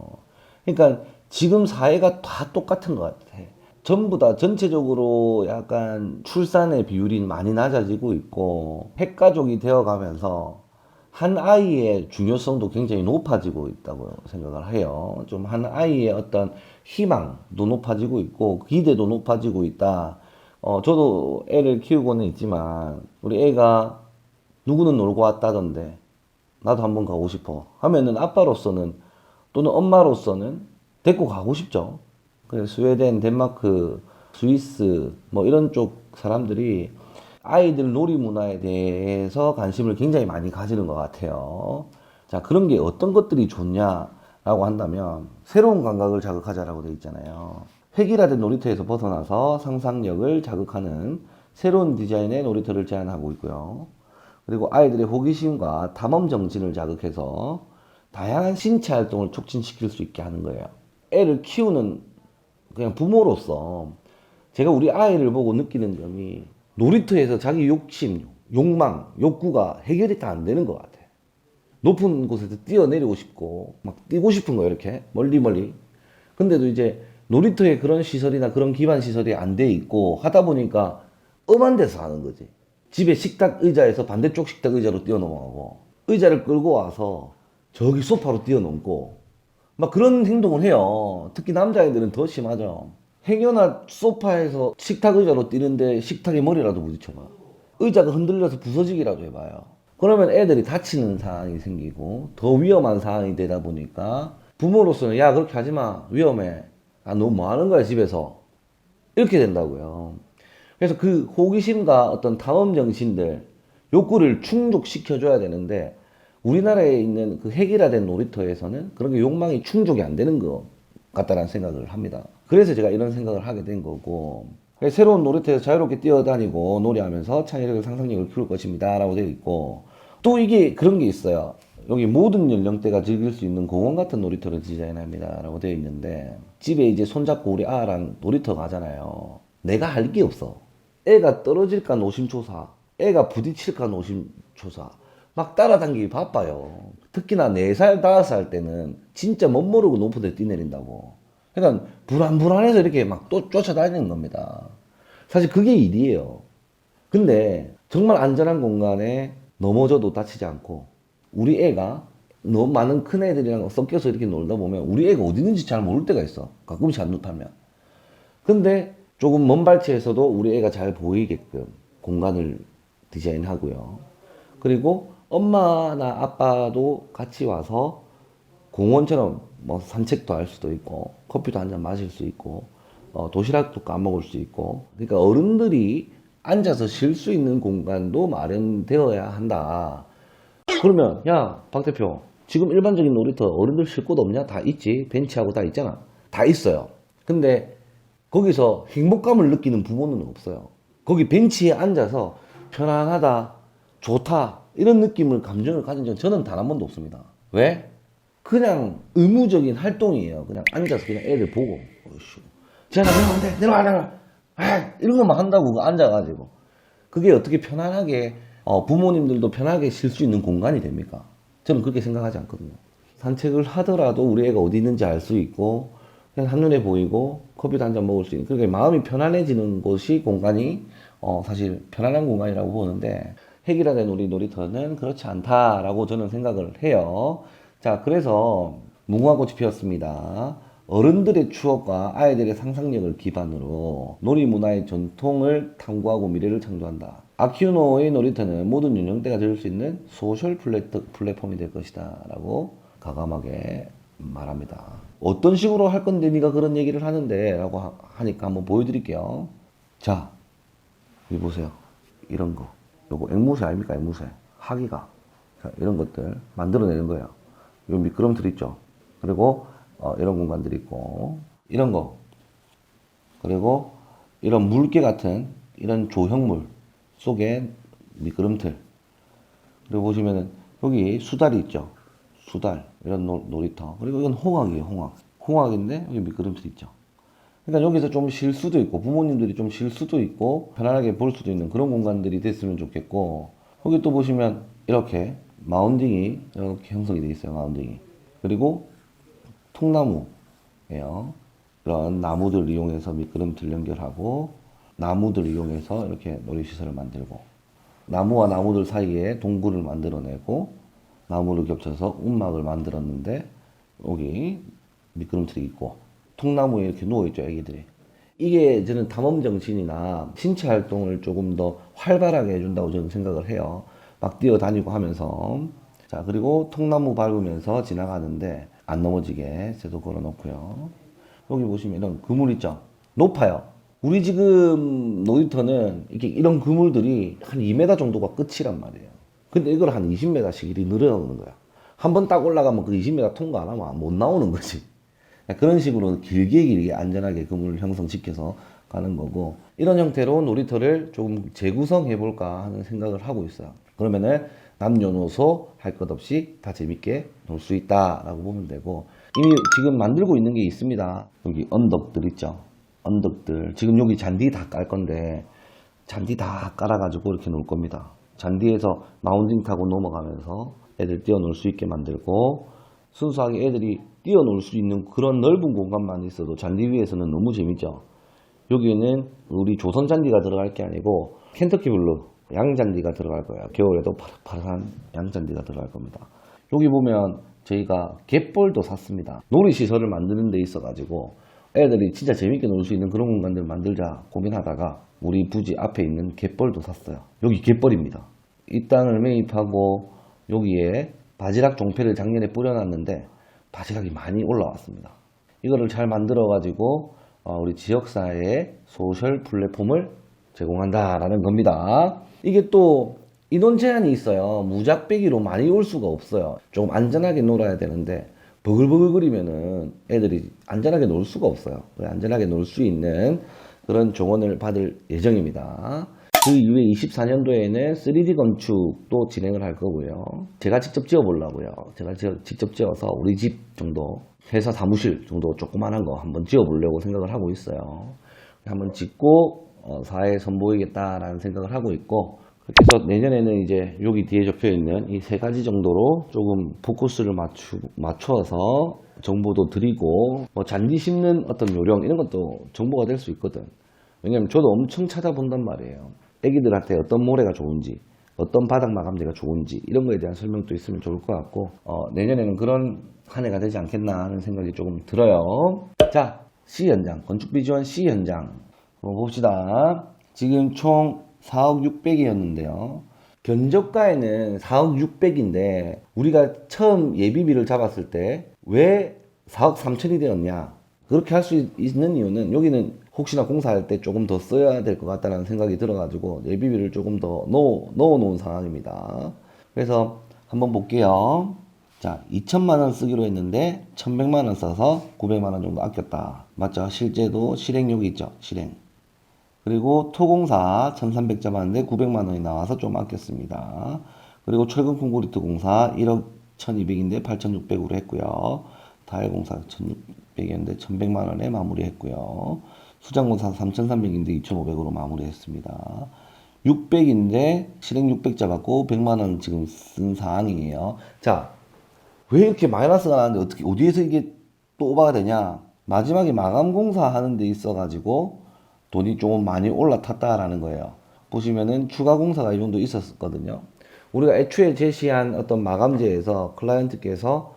그러니까 지금 사회가 다 똑같은 것 같아. 전부 다 전체적으로 약간 출산의 비율이 많이 낮아지고 있고 핵가족이 되어가면서 한 아이의 중요성도 굉장히 높아지고 있다고 생각을 해요. 좀 한 아이의 어떤 희망도 높아지고 있고 기대도 높아지고 있다. 저도 애를 키우고는 있지만 우리 애가 누구는 놀고 왔다던데 나도 한번 가고 싶어 하면은 아빠로서는 또는 엄마로서는 데리고 가고 싶죠. 그래서 스웨덴, 덴마크, 스위스 뭐 이런 쪽 사람들이 아이들 놀이 문화에 대해서 관심을 굉장히 많이 가지는 것 같아요. 자, 그런 게 어떤 것들이 좋냐라고 한다면 새로운 감각을 자극하자라고 되어 있잖아요. 획일화된 놀이터에서 벗어나서 상상력을 자극하는 새로운 디자인의 놀이터를 제안하고 있고요. 그리고 아이들의 호기심과 탐험 정신을 자극해서 다양한 신체 활동을 촉진시킬 수 있게 하는 거예요. 애를 키우는 그냥 부모로서 제가 우리 아이를 보고 느끼는 점이 놀이터에서 자기 욕심, 욕망, 욕구가 해결이 다 안 되는 것 같아. 높은 곳에서 뛰어내리고 싶고 막 뛰고 싶은 거예요. 이렇게 멀리. 근데도 이제 놀이터에 그런 시설이나 그런 기반 시설이 안 돼 있고 하다 보니까 엄한 데서 하는 거지. 집에 식탁 의자에서 반대쪽 식탁 의자로 뛰어넘어가고 의자를 끌고 와서 저기 소파로 뛰어넘고 막 그런 행동을 해요. 특히 남자애들은 더 심하죠. 행여나 소파에서 식탁 의자로 뛰는데 식탁에 머리라도 부딪혀봐. 의자가 흔들려서 부서지기라도 해봐요. 그러면 애들이 다치는 상황이 생기고 더 위험한 상황이 되다 보니까 부모로서는 야 그렇게 하지마 위험해. 아 너 뭐 하는 거야 집에서. 이렇게 된다고요. 그래서 그 호기심과 어떤 탐험 정신들 욕구를 충족시켜줘야 되는데 우리나라에 있는 그 획일화된 놀이터에서는 그런 게 욕망이 충족이 안 되는 것 같다는 생각을 합니다. 그래서 제가 이런 생각을 하게 된 거고, 새로운 놀이터에서 자유롭게 뛰어다니고 놀이하면서 창의력과 상상력을 키울 것입니다 라고 되어 있고, 또 이게 그런 게 있어요. 여기 모든 연령대가 즐길 수 있는 공원 같은 놀이터를 디자인합니다 라고 되어 있는데, 집에 이제 손잡고 우리 아랑 놀이터 가잖아요. 내가 할 게 없어. 애가 떨어질까 노심초사, 애가 부딪힐까 노심초사, 막 따라다니기 바빠요. 특히나 4살, 5살 때는 진짜 멋 모르고 높은 데 뛰내린다고. 그러니까 불안해서 이렇게 막 또 쫓아다니는 겁니다. 사실 그게 일이에요. 근데 정말 안전한 공간에 넘어져도 다치지 않고 우리 애가 너무 많은 큰 애들이랑 섞여서 이렇게 놀다 보면 우리 애가 어디 있는지 잘 모를 때가 있어. 가끔씩 잘못하면. 근데 조금 먼 발치에서도 우리 애가 잘 보이게끔 공간을 디자인하고요. 그리고 엄마나 아빠도 같이 와서 공원처럼 뭐 산책도 할 수도 있고 커피도 한 잔 마실 수 있고 도시락도 까먹을 수 있고, 그러니까 어른들이 앉아서 쉴 수 있는 공간도 마련되어야 한다. 그러면 야 박 대표 지금 일반적인 놀이터 어른들 쉴 곳 없냐? 다 있지. 벤치하고 다 있잖아. 다 있어요. 근데 거기서 행복감을 느끼는 부모는 없어요. 거기 벤치에 앉아서 편안하다, 좋다 이런 느낌을 감정을 가진 적은 저는 단 한 번도 없습니다. 왜? 그냥 의무적인 활동이에요. 그냥 앉아서 그냥 애들 보고 지현아 내려가면 돼 내려와 이런 것만 한다고 앉아가지고 그게 어떻게 편안하게 부모님들도 편하게 쉴 수 있는 공간이 됩니까? 저는 그렇게 생각하지 않거든요. 산책을 하더라도 우리 애가 어디 있는지 알 수 있고 그냥 한눈에 보이고 커피도 한 잔 먹을 수 있는 그러니까 마음이 편안해지는 곳이 공간이 사실 편안한 공간이라고 보는데 획일화된 우리 놀이터는 그렇지 않다라고 저는 생각을 해요. 자, 그래서 무궁화꽃이 피었습니다. 어른들의 추억과 아이들의 상상력을 기반으로 놀이문화의 전통을 탐구하고 미래를 창조한다. 아키우노의 놀이터는 모든 연령대가 들을 수 있는 소셜 플랫폼이 될 것이다 라고 과감하게 말합니다. 어떤 식으로 할 건데 네가 그런 얘기를 하는데 라고 하니까 한번 보여드릴게요. 자, 여기 보세요. 이런 거 요거 앵무새 아닙니까? 앵무새 하기가 자, 이런 것들 만들어내는 거예요. 요 미끄럼틀 있죠. 그리고 이런 공간들이 있고 이런 거 그리고 이런 물개 같은 이런 조형물 속에 미끄럼틀 그리고 보시면은 여기 수달이 있죠. 수달 이런 놀이터 그리고 이건 홍학이에요. 홍학인데 여기 미끄럼틀 있죠. 그러니까 여기서 좀 쉴 수도 있고 부모님들이 좀 쉴 수도 있고 편안하게 볼 수도 있는 그런 공간들이 됐으면 좋겠고 여기 또 보시면 이렇게 마운딩이 이렇게 형성이 되어 있어요. 마운딩이 그리고 통나무예요. 그런 나무들 이용해서 미끄럼틀 연결하고 나무들 이용해서 이렇게 놀이시설을 만들고 나무와 나무들 사이에 동굴을 만들어내고 나무를 겹쳐서 움막을 만들었는데 여기 미끄럼틀이 있고 통나무에 이렇게 누워있죠 애기들이. 이게 저는 탐험정신이나 신체 활동을 조금 더 활발하게 해준다고 저는 생각을 해요. 막 뛰어다니고 하면서 자 그리고 통나무 밟으면서 지나가는데 안 넘어지게 쇠도 걸어놓고요. 여기 보시면 이런 그물 있죠. 높아요. 우리 지금 놀이터는 이런 그물들이 한 2m 정도가 끝이란 말이에요. 근데 이걸 한 20m씩 이리 늘어나는 거야. 한 번 딱 올라가면 그 20m 통과 안 하면 못 나오는 거지. 그런 식으로 길게 안전하게 그물을 형성시켜서 가는 거고 이런 형태로 놀이터를 조금 재구성해 볼까 하는 생각을 하고 있어요. 그러면은 남녀노소 할 것 없이 다 재밌게 놀 수 있다라고 보면 되고 이미 지금 만들고 있는 게 있습니다. 여기 언덕들 있죠. 언덕들 지금 여기 잔디 다 깔 건데 잔디 다 깔아가지고 이렇게 놀 겁니다. 잔디에서 마운딩 타고 넘어가면서 애들 뛰어놀 수 있게 만들고 순수하게 애들이 뛰어놀 수 있는 그런 넓은 공간만 있어도 잔디 위에서는 너무 재밌죠. 여기에는 우리 조선 잔디가 들어갈 게 아니고 켄터키 블루 양잔디가 들어갈 거예요. 겨울에도 파릇파릇한 양잔디가 들어갈 겁니다. 여기 보면 저희가 갯벌도 샀습니다. 놀이시설을 만드는 데 있어가지고 애들이 진짜 재밌게 놀 수 있는 그런 공간들을 만들자 고민하다가 우리 부지 앞에 있는 갯벌도 샀어요. 여기 갯벌입니다. 이 땅을 매입하고 여기에 바지락 종패를 작년에 뿌려놨는데 바지락이 많이 올라왔습니다. 이거를 잘 만들어가지고 우리 지역사회에 소셜 플랫폼을 제공한다라는 겁니다. 이게 또 인원 제한이 있어요. 무작배기로 많이 올 수가 없어요. 조금 안전하게 놀아야 되는데 버글버글거리면은 애들이 안전하게 놀 수가 없어요. 안전하게 놀 수 있는 그런 조언을 받을 예정입니다. 그 이후에 24년도에는 3D 건축도 진행을 할 거고요. 제가 직접 지어 보려고요. 제가 직접 지어서 우리 집 정도, 회사 사무실 정도 조그만한 거 한번 지어 보려고 생각을 하고 있어요. 한번 짓고 사회에 선보이겠다라는 생각을 하고 있고 그래서 내년에는 이제 여기 뒤에 적혀 있는 이 3가지 정도로 조금 포커스를 맞춰서 정보도 드리고 뭐 잔디 심는 어떤 요령 이런 것도 정보가 될 수 있거든. 왜냐면 저도 엄청 찾아본단 말이에요. 애기들한테 어떤 모래가 좋은지 어떤 바닥 마감재가 좋은지 이런 거에 대한 설명도 있으면 좋을 것 같고 내년에는 그런 한 해가 되지 않겠나 하는 생각이 조금 들어요. 자, C 현장 건축비 지원 C 현장 한번 봅시다. 지금 총 4억 600이었는데요. 견적가에는 4억 600인데 우리가 처음 예비비를 잡았을 때 왜 4억 3천이 되었냐. 그렇게 할 수 있는 이유는 여기는 혹시나 공사할 때 조금 더 써야 될 것 같다는 생각이 들어가지고 예비비를 조금 더 넣어 놓은 상황입니다. 그래서 한번 볼게요. 자, 2천만 원 쓰기로 했는데 1,100만 원 써서 900만 원 정도 아꼈다. 맞죠? 실제도 실행력이 있죠. 실행. 그리고 토공사 1,300 잡았는데 900만 원이 나와서 좀 아꼈습니다. 그리고 철근 콘크리트 공사 1억 1200인데 8600으로 했고요. 타일 공사 1600이었는데 1100만 원에 마무리했고요. 수장 공사 3300인데 2500으로 마무리했습니다. 600인데 실행 600 잡았고 100만 원 지금 쓴 상황이에요. 자, 왜 이렇게 마이너스가 나는데 어떻게 어디에서 이게 또 오버가 되냐? 마지막에 마감 공사 하는 데 있어 가지고 돈이 좀 많이 올라탔다라는 거예요. 보시면은 추가 공사가 이 정도 있었거든요. 우리가 애초에 제시한 어떤 마감재에서 클라이언트께서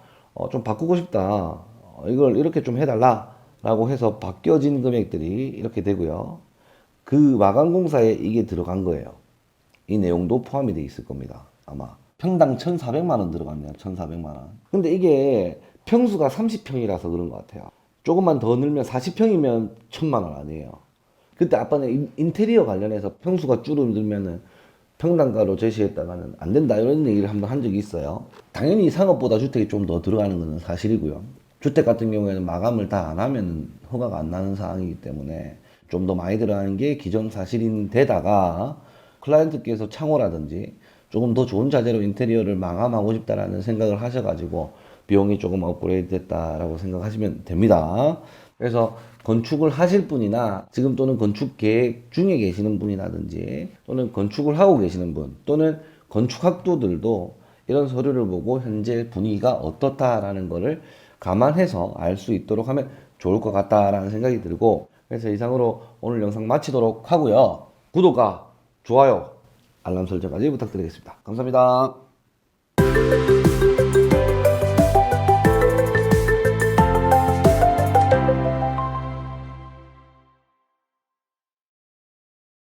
좀 바꾸고 싶다. 이걸 이렇게 좀 해달라. 라고 해서 바뀌어진 금액들이 이렇게 되고요. 그 마감 공사에 이게 들어간 거예요. 이 내용도 포함이 돼 있을 겁니다. 아마. 평당 1,400만 원 들어갔네요. 1,400만 원. 근데 이게 평수가 30평이라서 그런 것 같아요. 조금만 더 늘면 40평이면 1,000만 원 아니에요. 그때 아빠는 인테리어 관련해서 평수가 줄어들면은 평당가로 제시했다가는 안 된다 이런 얘기를 한번 한 적이 있어요. 당연히 상업보다 주택이 좀 더 들어가는 것은 사실이고요. 주택 같은 경우에는 마감을 다 안 하면 허가가 안 나는 상황이기 때문에 좀 더 많이 들어가는 게 기존 사실인데다가 클라이언트께서 창호라든지 조금 더 좋은 자재로 인테리어를 마감하고 싶다라는 생각을 하셔가지고 비용이 조금 업그레이드 됐다라고 생각하시면 됩니다. 그래서 건축을 하실 분이나 지금 또는 건축 계획 중에 계시는 분이라든지 또는 건축을 하고 계시는 분 또는 건축학도들도 이런 서류를 보고 현재 분위기가 어떻다라는 거를 감안해서 알 수 있도록 하면 좋을 것 같다라는 생각이 들고, 그래서 이상으로 오늘 영상 마치도록 하고요. 구독과 좋아요, 알람 설정까지 부탁드리겠습니다. 감사합니다.